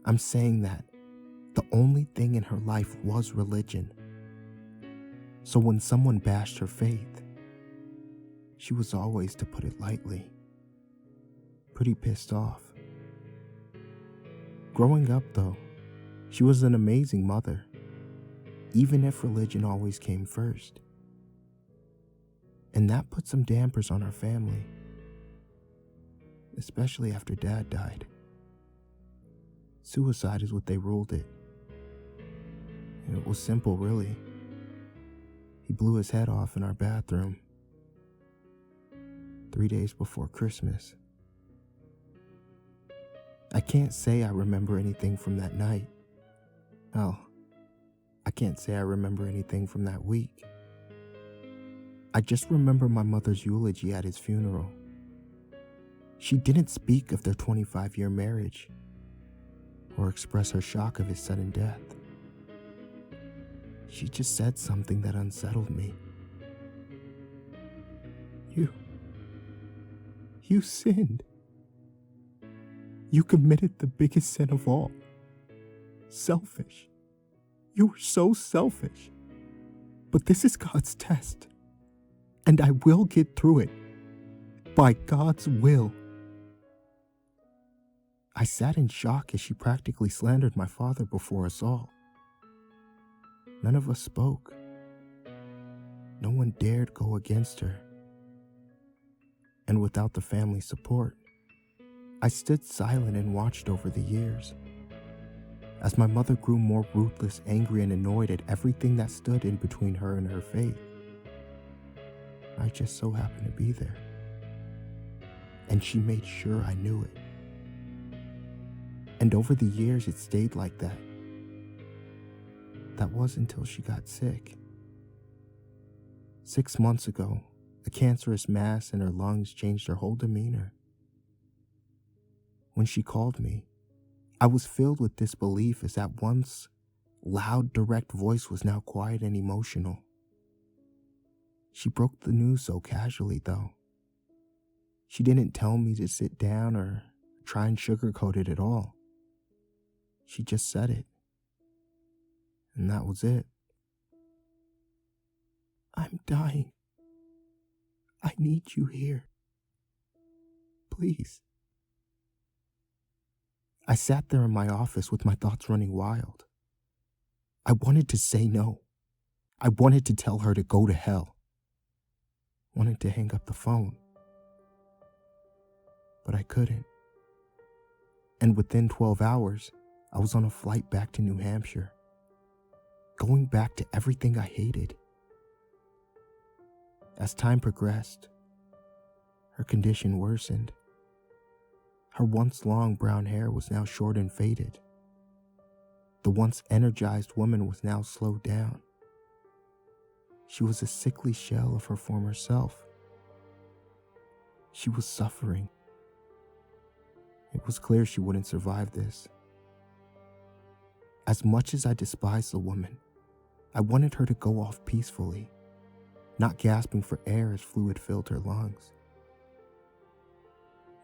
I'm saying that the only thing in her life was religion. So when someone bashed her faith, she was always, to put it lightly, pretty pissed off. Growing up, though, she was an amazing mother, even if religion always came first. And that put some dampers on our family, especially after Dad died. Suicide is what they ruled it. And it was simple, really. He blew his head off in our bathroom 3 days before Christmas. I can't say I remember anything from that night. Hell, I can't say I remember anything from that week. I just remember my mother's eulogy at his funeral. She didn't speak of their 25-year marriage or express her shock of his sudden death. She just said something that unsettled me. You sinned. You committed the biggest sin of all. Selfish. You were so selfish. But this is God's test. And I will get through it. By God's will. I sat in shock as she practically slandered my father before us all. None of us spoke. No one dared go against her. And without the family support, I stood silent and watched over the years. As my mother grew more ruthless, angry, and annoyed at everything that stood in between her and her faith, I just so happened to be there. And she made sure I knew it. And over the years, it stayed like that. That was until she got sick. 6 months ago, a cancerous mass in her lungs changed her whole demeanor. When she called me, I was filled with disbelief as that once loud, direct voice was now quiet and emotional. She broke the news so casually, though. She didn't tell me to sit down or try and sugarcoat it at all. She just said it. And that was it. I'm dying. I need you here. Please. I sat there in my office with my thoughts running wild. I wanted to say no. I wanted to tell her to go to hell. Wanted to hang up the phone. But I couldn't. And within 12 hours, I was on a flight back to New Hampshire. Going back to everything I hated. As time progressed, her condition worsened. Her once long brown hair was now short and faded. The once energized woman was now slowed down. She was a sickly shell of her former self. She was suffering. It was clear she wouldn't survive this. As much as I despised the woman, I wanted her to go off peacefully, not gasping for air as fluid filled her lungs.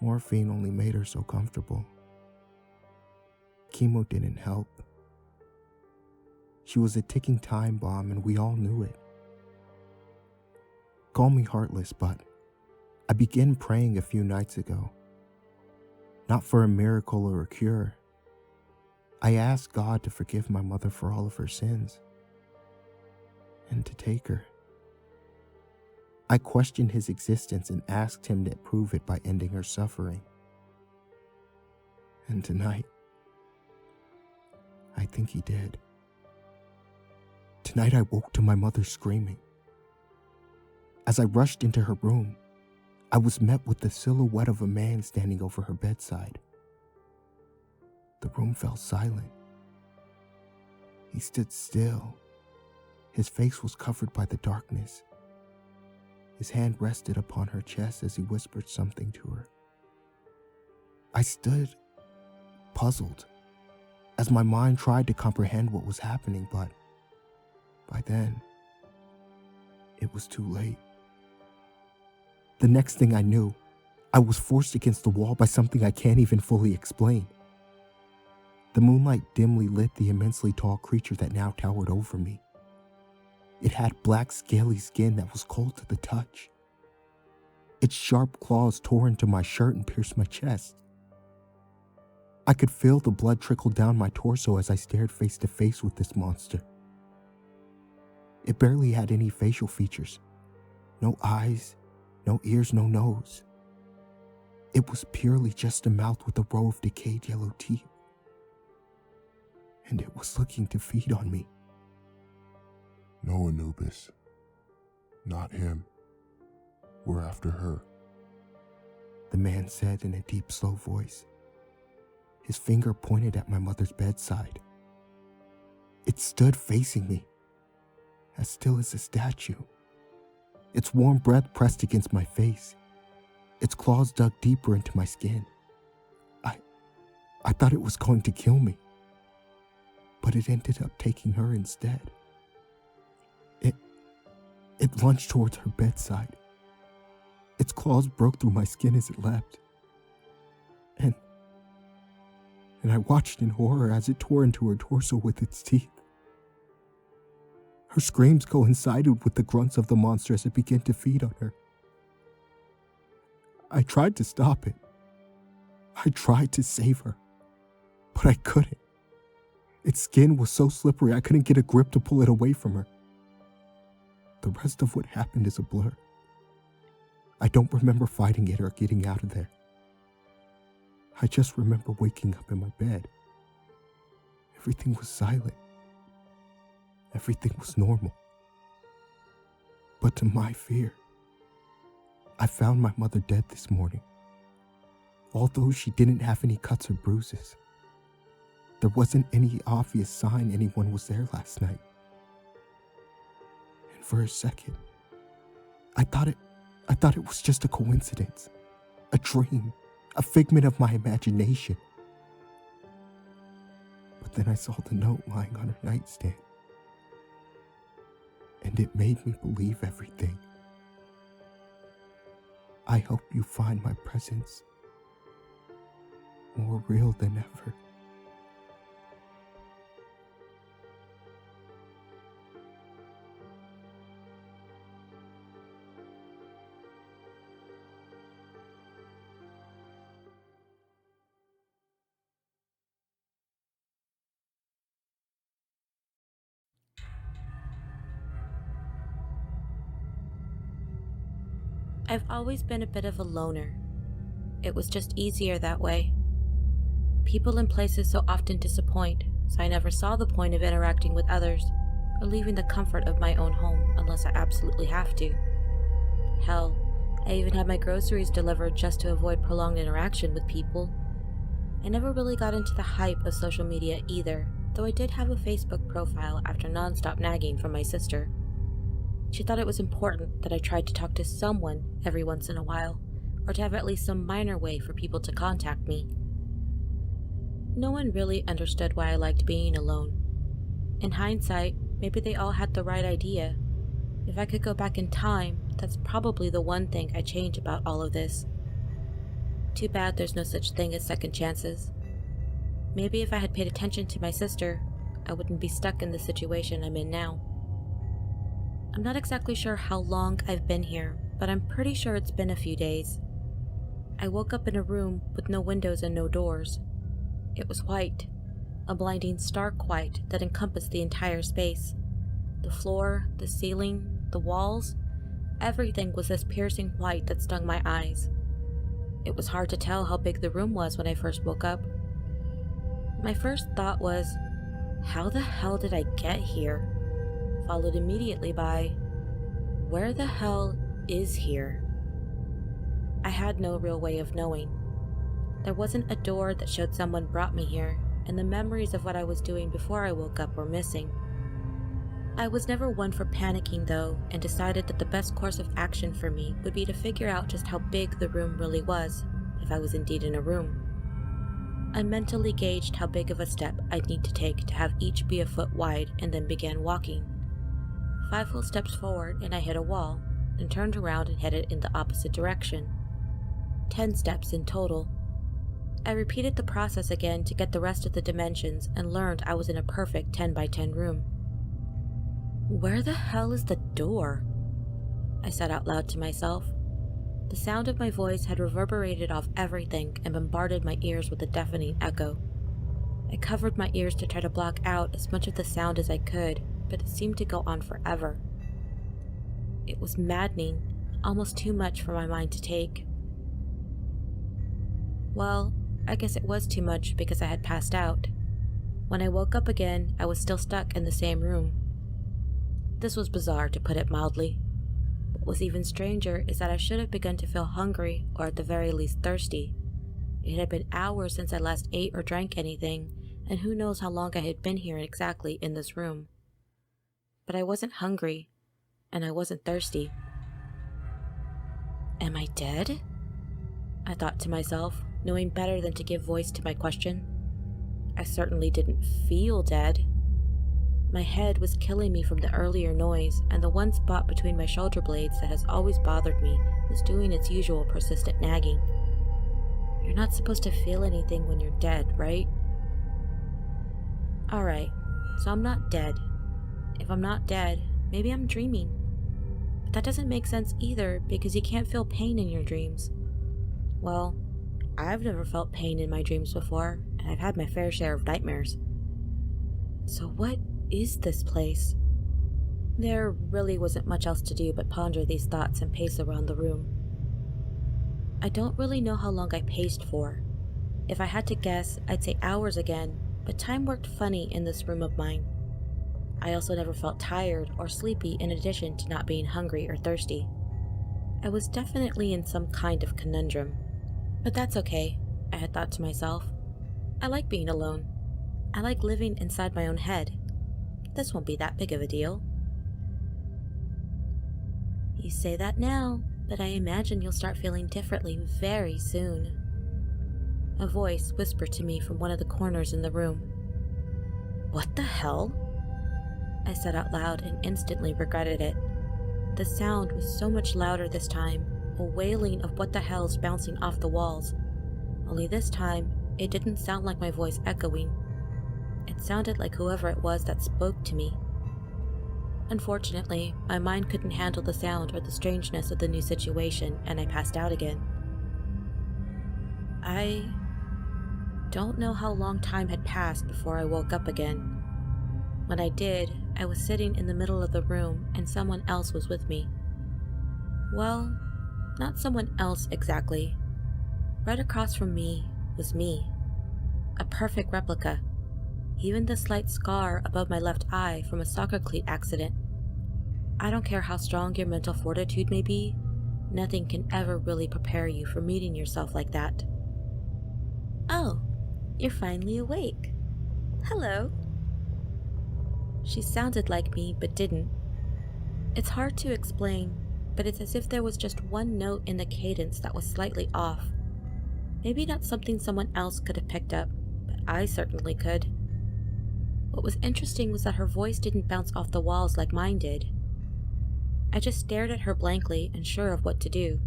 Morphine only made her so comfortable. Chemo didn't help. She was a ticking time bomb, and we all knew it. Call me heartless, but I began praying a few nights ago. Not for a miracle or a cure. I asked God to forgive my mother for all of her sins. And to take her. I questioned his existence and asked him to prove it by ending her suffering. And tonight, I think he did. Tonight I woke to my mother screaming. As I rushed into her room, I was met with the silhouette of a man standing over her bedside. The room fell silent. He stood still. His face was covered by the darkness. His hand rested upon her chest as he whispered something to her. I stood, puzzled, as my mind tried to comprehend what was happening, but by then, it was too late. The next thing I knew, I was forced against the wall by something I can't even fully explain. The moonlight dimly lit the immensely tall creature that now towered over me. It had black, scaly skin that was cold to the touch. Its sharp claws tore into my shirt and pierced my chest. I could feel the blood trickle down my torso as I stared face to face with this monster. It barely had any facial features. No eyes, no ears, no nose. It was purely just a mouth with a row of decayed yellow teeth. And it was looking to feed on me. No, Anubis. Not him. We're after her. The man said in a deep, slow voice. His finger pointed at my mother's bedside. It stood facing me, as still as a statue. Its warm breath pressed against my face. Its claws dug deeper into my skin. I thought it was going to kill me, but it ended up taking her instead. It lunged towards her bedside. Its claws broke through my skin as it leapt. And I watched in horror as it tore into her torso with its teeth. Her screams coincided with the grunts of the monster as it began to feed on her. I tried to stop it. I tried to save her, but I couldn't. Its skin was so slippery I couldn't get a grip to pull it away from her. The rest of what happened is a blur. I don't remember fighting it or getting out of there. I just remember waking up in my bed. Everything was silent. Everything was normal. But to my fear, I found my mother dead this morning. Although she didn't have any cuts or bruises, there wasn't any obvious sign anyone was there last night. And for a second, I thought it was just a coincidence, a dream, a figment of my imagination. But then I saw the note lying on her nightstand, and it made me believe everything. I hope you find my presence more real than ever. I've always been a bit of a loner. It was just easier that way. People and places so often disappoint, so I never saw the point of interacting with others or leaving the comfort of my own home unless I absolutely have to. Hell, I even had my groceries delivered just to avoid prolonged interaction with people. I never really got into the hype of social media either, though I did have a Facebook profile after nonstop nagging from my sister. She thought it was important that I tried to talk to someone every once in a while, or to have at least some minor way for people to contact me. No one really understood why I liked being alone. In hindsight, maybe they all had the right idea. If I could go back in time, that's probably the one thing I'd change about all of this. Too bad there's no such thing as second chances. Maybe if I had paid attention to my sister, I wouldn't be stuck in the situation I'm in now. I'm not exactly sure how long I've been here, but I'm pretty sure it's been a few days. I woke up in a room with no windows and no doors. It was white, a blinding stark white that encompassed the entire space. The floor, the ceiling, the walls, everything was this piercing white that stung my eyes. It was hard to tell how big the room was when I first woke up. My first thought was, how the hell did I get here? Followed immediately by, where the hell is here? I had no real way of knowing. There wasn't a door that showed someone brought me here, and the memories of what I was doing before I woke up were missing. I was never one for panicking though, and decided that the best course of action for me would be to figure out just how big the room really was, if I was indeed in a room. I mentally gauged how big of a step I'd need to take to have each be a foot wide, and then began walking. 5 full steps forward and I hit a wall, and turned around and headed in the opposite direction. 10 steps in total. I repeated the process again to get the rest of the dimensions and learned I was in a perfect 10 by 10 room. Where the hell is the door? I said out loud to myself. The sound of my voice had reverberated off everything and bombarded my ears with a deafening echo. I covered my ears to try to block out as much of the sound as I could, but it seemed to go on forever. It was maddening, almost too much for my mind to take. Well, I guess it was too much because I had passed out. When I woke up again, I was still stuck in the same room. This was bizarre, to put it mildly. What was even stranger is that I should have begun to feel hungry, or at the very least thirsty. It had been hours since I last ate or drank anything, and who knows how long I had been here exactly in this room. But I wasn't hungry, and I wasn't thirsty. Am I dead? I thought to myself, knowing better than to give voice to my question. I certainly didn't feel dead. My head was killing me from the earlier noise, and the one spot between my shoulder blades that has always bothered me was doing its usual persistent nagging. You're not supposed to feel anything when you're dead, right? Alright, so I'm not dead. If I'm not dead, maybe I'm dreaming. But that doesn't make sense either, because you can't feel pain in your dreams. Well, I've never felt pain in my dreams before, and I've had my fair share of nightmares. So what is this place? There really wasn't much else to do but ponder these thoughts and pace around the room. I don't really know how long I paced for. If I had to guess, I'd say hours again, but time worked funny in this room of mine. I also never felt tired or sleepy in addition to not being hungry or thirsty. I was definitely in some kind of conundrum. But that's okay, I had thought to myself. I like being alone. I like living inside my own head. This won't be that big of a deal. You say that now, but I imagine you'll start feeling differently very soon. A voice whispered to me from one of the corners in the room. What the hell? I said out loud and instantly regretted it. The sound was so much louder this time, a wailing of what the hell's bouncing off the walls. Only this time, it didn't sound like my voice echoing. It sounded like whoever it was that spoke to me. Unfortunately, my mind couldn't handle the sound or the strangeness of the new situation, and I passed out again. I don't know how long time had passed before I woke up again. When I did, I was sitting in the middle of the room and someone else was with me. Well, not someone else exactly. Right across from me was me. A perfect replica. Even the slight scar above my left eye from a soccer cleat accident. I don't care how strong your mental fortitude may be, nothing can ever really prepare you for meeting yourself like that. Oh, you're finally awake. Hello. She sounded like me, but didn't. It's hard to explain, but it's as if there was just one note in the cadence that was slightly off. Maybe not something someone else could have picked up, but I certainly could. What was interesting was that her voice didn't bounce off the walls like mine did. I just stared at her blankly, unsure of what to do.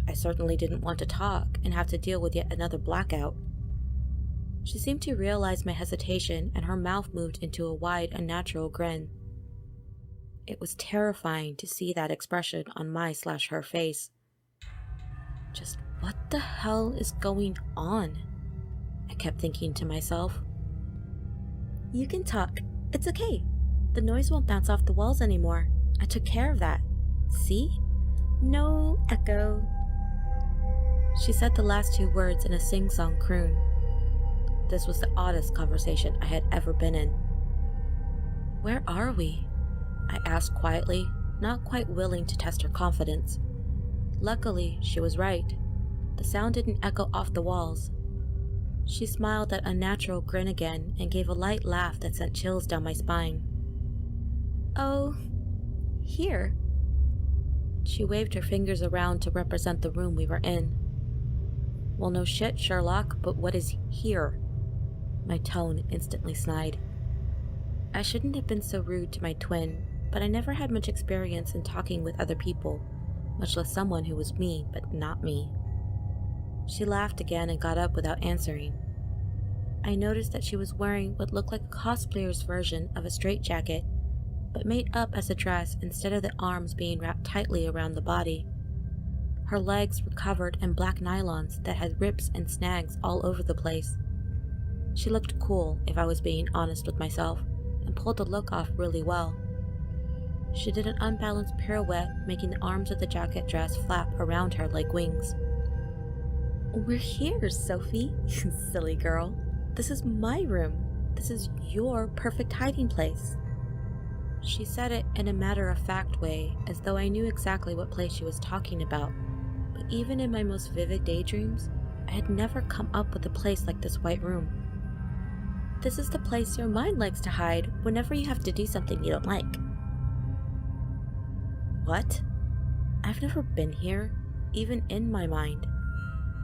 I certainly didn't want to talk and have to deal with yet another blackout. She seemed to realize my hesitation, and her mouth moved into a wide, unnatural grin. It was terrifying to see that expression on my/her face. Just what the hell is going on? I kept thinking to myself. You can talk. It's okay. The noise won't bounce off the walls anymore. I took care of that. See? No echo. She said the last two words in a sing-song croon. This was the oddest conversation I had ever been in. Where are we? I asked quietly, not quite willing to test her confidence. Luckily, she was right. The sound didn't echo off the walls. She smiled that unnatural grin again and gave a light laugh that sent chills down my spine. Oh, here. She waved her fingers around to represent the room we were in. Well, no shit, Sherlock, but what is here? My tone instantly snide. I shouldn't have been so rude to my twin, but I never had much experience in talking with other people, much less someone who was me but not me. She laughed again and got up without answering. I noticed that she was wearing what looked like a cosplayer's version of a straitjacket, but made up as a dress instead of the arms being wrapped tightly around the body. Her legs were covered in black nylons that had rips and snags all over the place. She looked cool, if I was being honest with myself, and pulled the look off really well. She did an unbalanced pirouette, making the arms of the jacket dress flap around her like wings. We're here, Sophie. Silly girl. This is my room. This is your perfect hiding place. She said it in a matter-of-fact way, as though I knew exactly what place she was talking about. But even in my most vivid daydreams, I had never come up with a place like this white room. This is the place your mind likes to hide whenever you have to do something you don't like. What? I've never been here, even in my mind.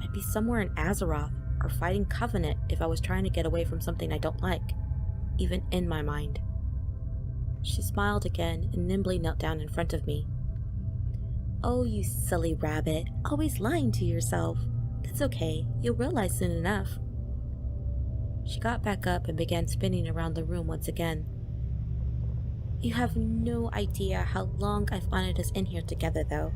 I'd be somewhere in Azeroth, or fighting Covenant if I was trying to get away from something I don't like, even in my mind. She smiled again and nimbly knelt down in front of me. "Oh, you silly rabbit, always lying to yourself. That's okay, you'll realize soon enough." She got back up and began spinning around the room once again. "You have no idea how long I've wanted us in here together, though.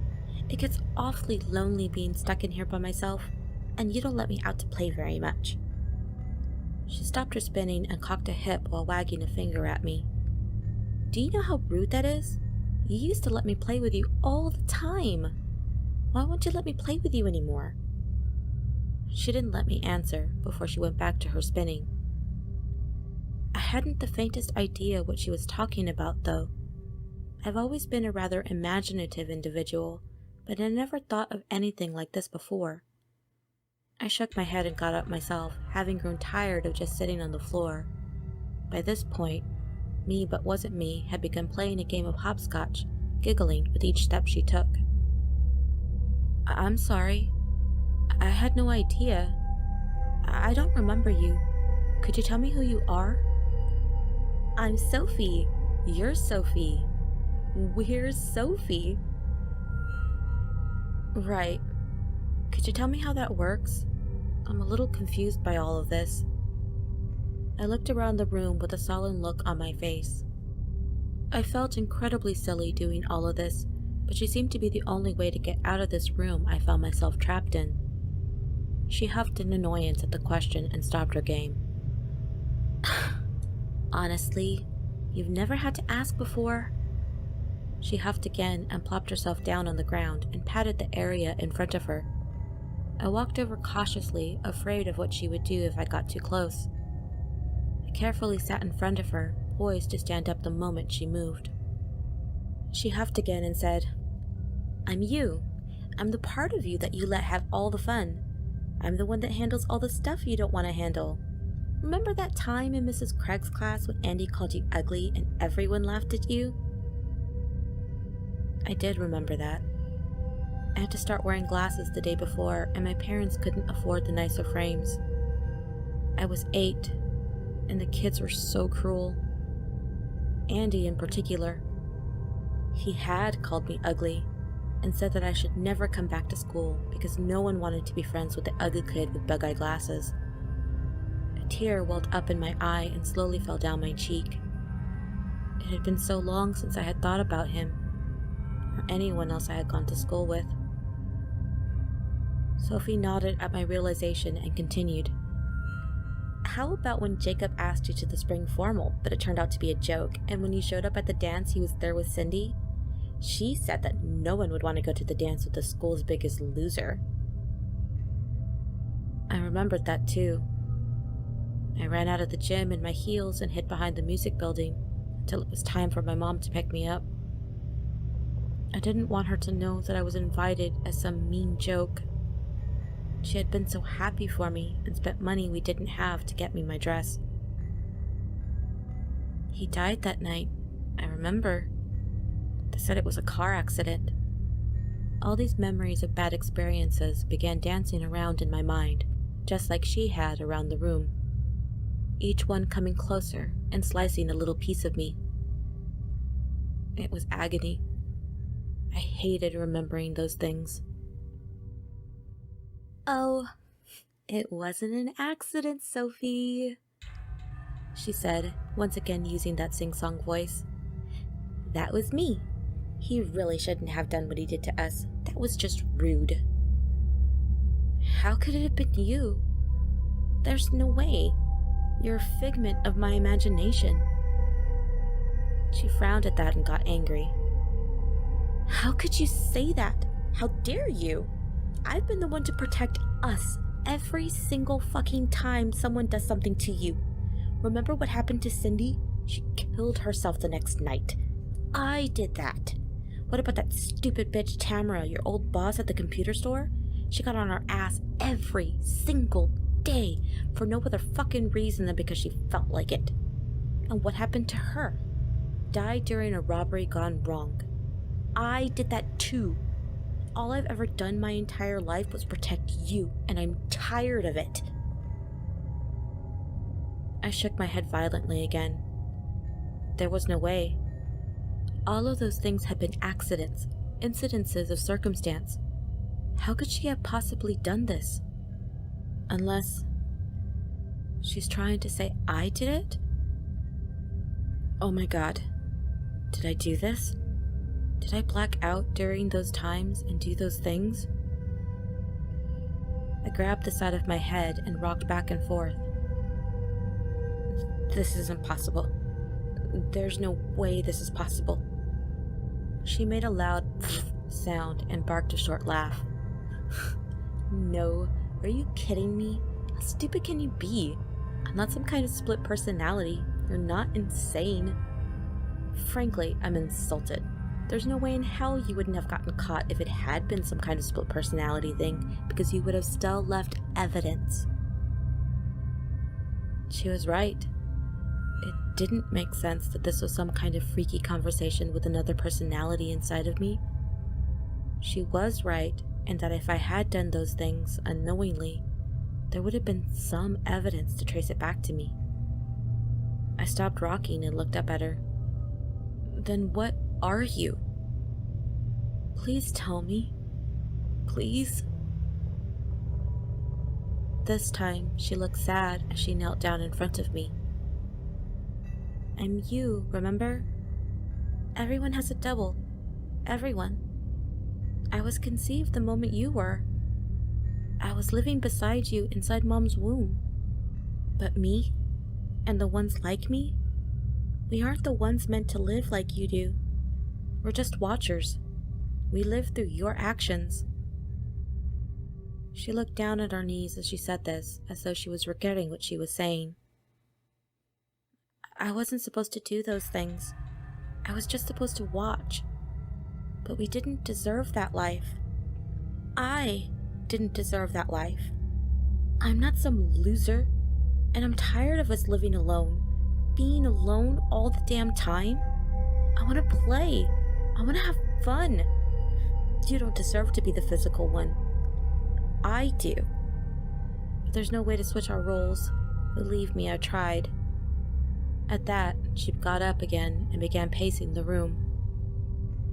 It gets awfully lonely being stuck in here by myself, and you don't let me out to play very much." She stopped her spinning and cocked a hip while wagging a finger at me. "Do you know how rude that is? You used to let me play with you all the time. Why won't you let me play with you anymore?" She didn't let me answer before she went back to her spinning. I hadn't the faintest idea what she was talking about, though. I've always been a rather imaginative individual, but I never thought of anything like this before. I shook my head and got up myself, having grown tired of just sitting on the floor. By this point, Me But Wasn't Me had begun playing a game of hopscotch, giggling with each step she took. "I'm sorry. I had no idea. I don't remember you. Could you tell me who you are?" "I'm Sophie. You're Sophie. We're Sophie." "Right. Could you tell me how that works? I'm a little confused by all of this." I looked around the room with a sullen look on my face. I felt incredibly silly doing all of this, but she seemed to be the only way to get out of this room I found myself trapped in. She huffed in annoyance at the question and stopped her game. "Honestly, you've never had to ask before." She huffed again and plopped herself down on the ground and patted the area in front of her. I walked over cautiously, afraid of what she would do if I got too close. I carefully sat in front of her, poised to stand up the moment she moved. She huffed again and said, "I'm you. I'm the part of you that you let have all the fun. I'm the one that handles all the stuff you don't want to handle. Remember that time in Mrs. Craig's class when Andy called you ugly and everyone laughed at you?" I did remember that. I had to start wearing glasses the day before, and my parents couldn't afford the nicer frames. I was 8, and the kids were so cruel. Andy in particular. He had called me ugly, and said that I should never come back to school because no one wanted to be friends with the ugly kid with bug-eye glasses. A tear welled up in my eye and slowly fell down my cheek. It had been so long since I had thought about him, or anyone else I had gone to school with. Sophie nodded at my realization and continued. "How about when Jacob asked you to the spring formal, but it turned out to be a joke, and when you showed up at the dance he was there with Cindy? She said that no one would want to go to the dance with the school's biggest loser." I remembered that too. I ran out of the gym in my heels and hid behind the music building until it was time for my mom to pick me up. I didn't want her to know that I was invited as some mean joke. She had been so happy for me and spent money we didn't have to get me my dress. He died that night, I remember. They said it was a car accident. All these memories of bad experiences began dancing around in my mind, just like she had around the room. Each one coming closer and slicing a little piece of me. It was agony. I hated remembering those things. "Oh, it wasn't an accident, Sophie," she said, once again using that sing-song voice. "That was me. He really shouldn't have done what he did to us. That was just rude." "How could it have been you? There's no way. You're a figment of my imagination." She frowned at that and got angry. "How could you say that? How dare you? I've been the one to protect us every single fucking time someone does something to you. Remember what happened to Cindy? She killed herself the next night. I did that. What about that stupid bitch Tamara, your old boss at the computer store? She got on our ass every single day for no other fucking reason than because she felt like it. And what happened to her? Died during a robbery gone wrong. I did that too. All I've ever done my entire life was protect you, and I'm tired of it." I shook my head violently again. There was no way. all of those things had been accidents, incidences of circumstance. How could she have possibly done this? Unless she's trying to say I did it? Oh my god. Did I do this? Did I black out during those times and do those things? I grabbed the side of my head and rocked back and forth. This isn't possible. There's no way this is possible. She made a loud sound and barked a short laugh. No, are you kidding me? How stupid can you be? I'm not some kind of split personality. You're not insane. Frankly, I'm insulted. There's no way in hell you wouldn't have gotten caught if it had been some kind of split personality thing, because you would have still left evidence. She was right. It didn't make sense that this was some kind of freaky conversation with another personality inside of me. She was right, and that if I had done those things unknowingly, there would have been some evidence to trace it back to me. I stopped rocking and looked up at her. Then what are you? Please tell me. Please? This time, she looked sad as she knelt down in front of me. I'm you, remember? Everyone has a double. Everyone. I was conceived the moment you were. I was living beside you inside Mom's womb. But me, and the ones like me, we aren't the ones meant to live like you do. We're just watchers. We live through your actions. She looked down at her knees as she said this, as though she was regretting what she was saying. I wasn't supposed to do those things. I was just supposed to watch. But we didn't deserve that life. I didn't deserve that life. I'm not some loser, and I'm tired of us living alone. Being alone all the damn time. I want to play. I want to have fun. You don't deserve to be the physical one. I do. But there's no way to switch our roles. Believe me, I tried. At that, she got up again and began pacing the room.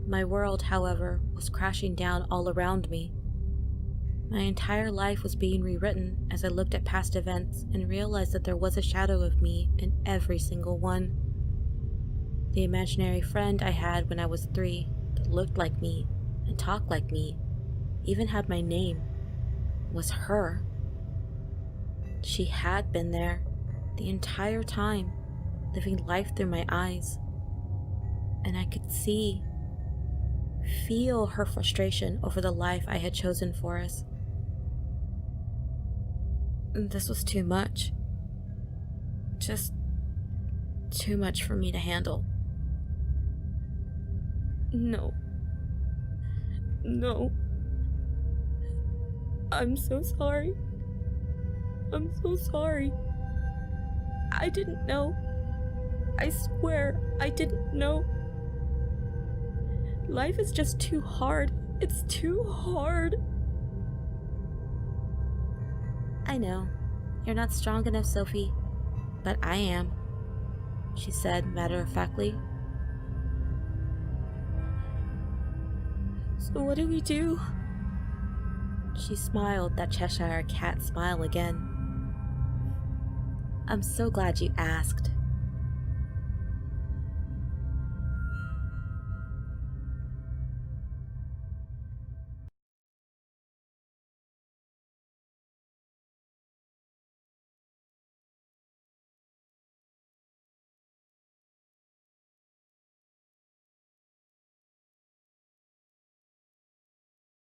My world, however, was crashing down all around me. My entire life was being rewritten as I looked at past events and realized that there was a shadow of me in every single one. The imaginary friend I had when I was 3 that looked like me and talked like me, even had my name, was her. She had been there the entire time, living life through my eyes. And I could feel her frustration over the life I had chosen for us. This was too much. Just too much for me to handle. No. I'm so sorry. I'm so sorry. I didn't know. I swear I didn't know. Life is just too hard. It's too hard. I know. You're not strong enough, Sophie. But I am, she said matter-of-factly. So what do we do? She smiled that Cheshire cat smile again. I'm so glad you asked.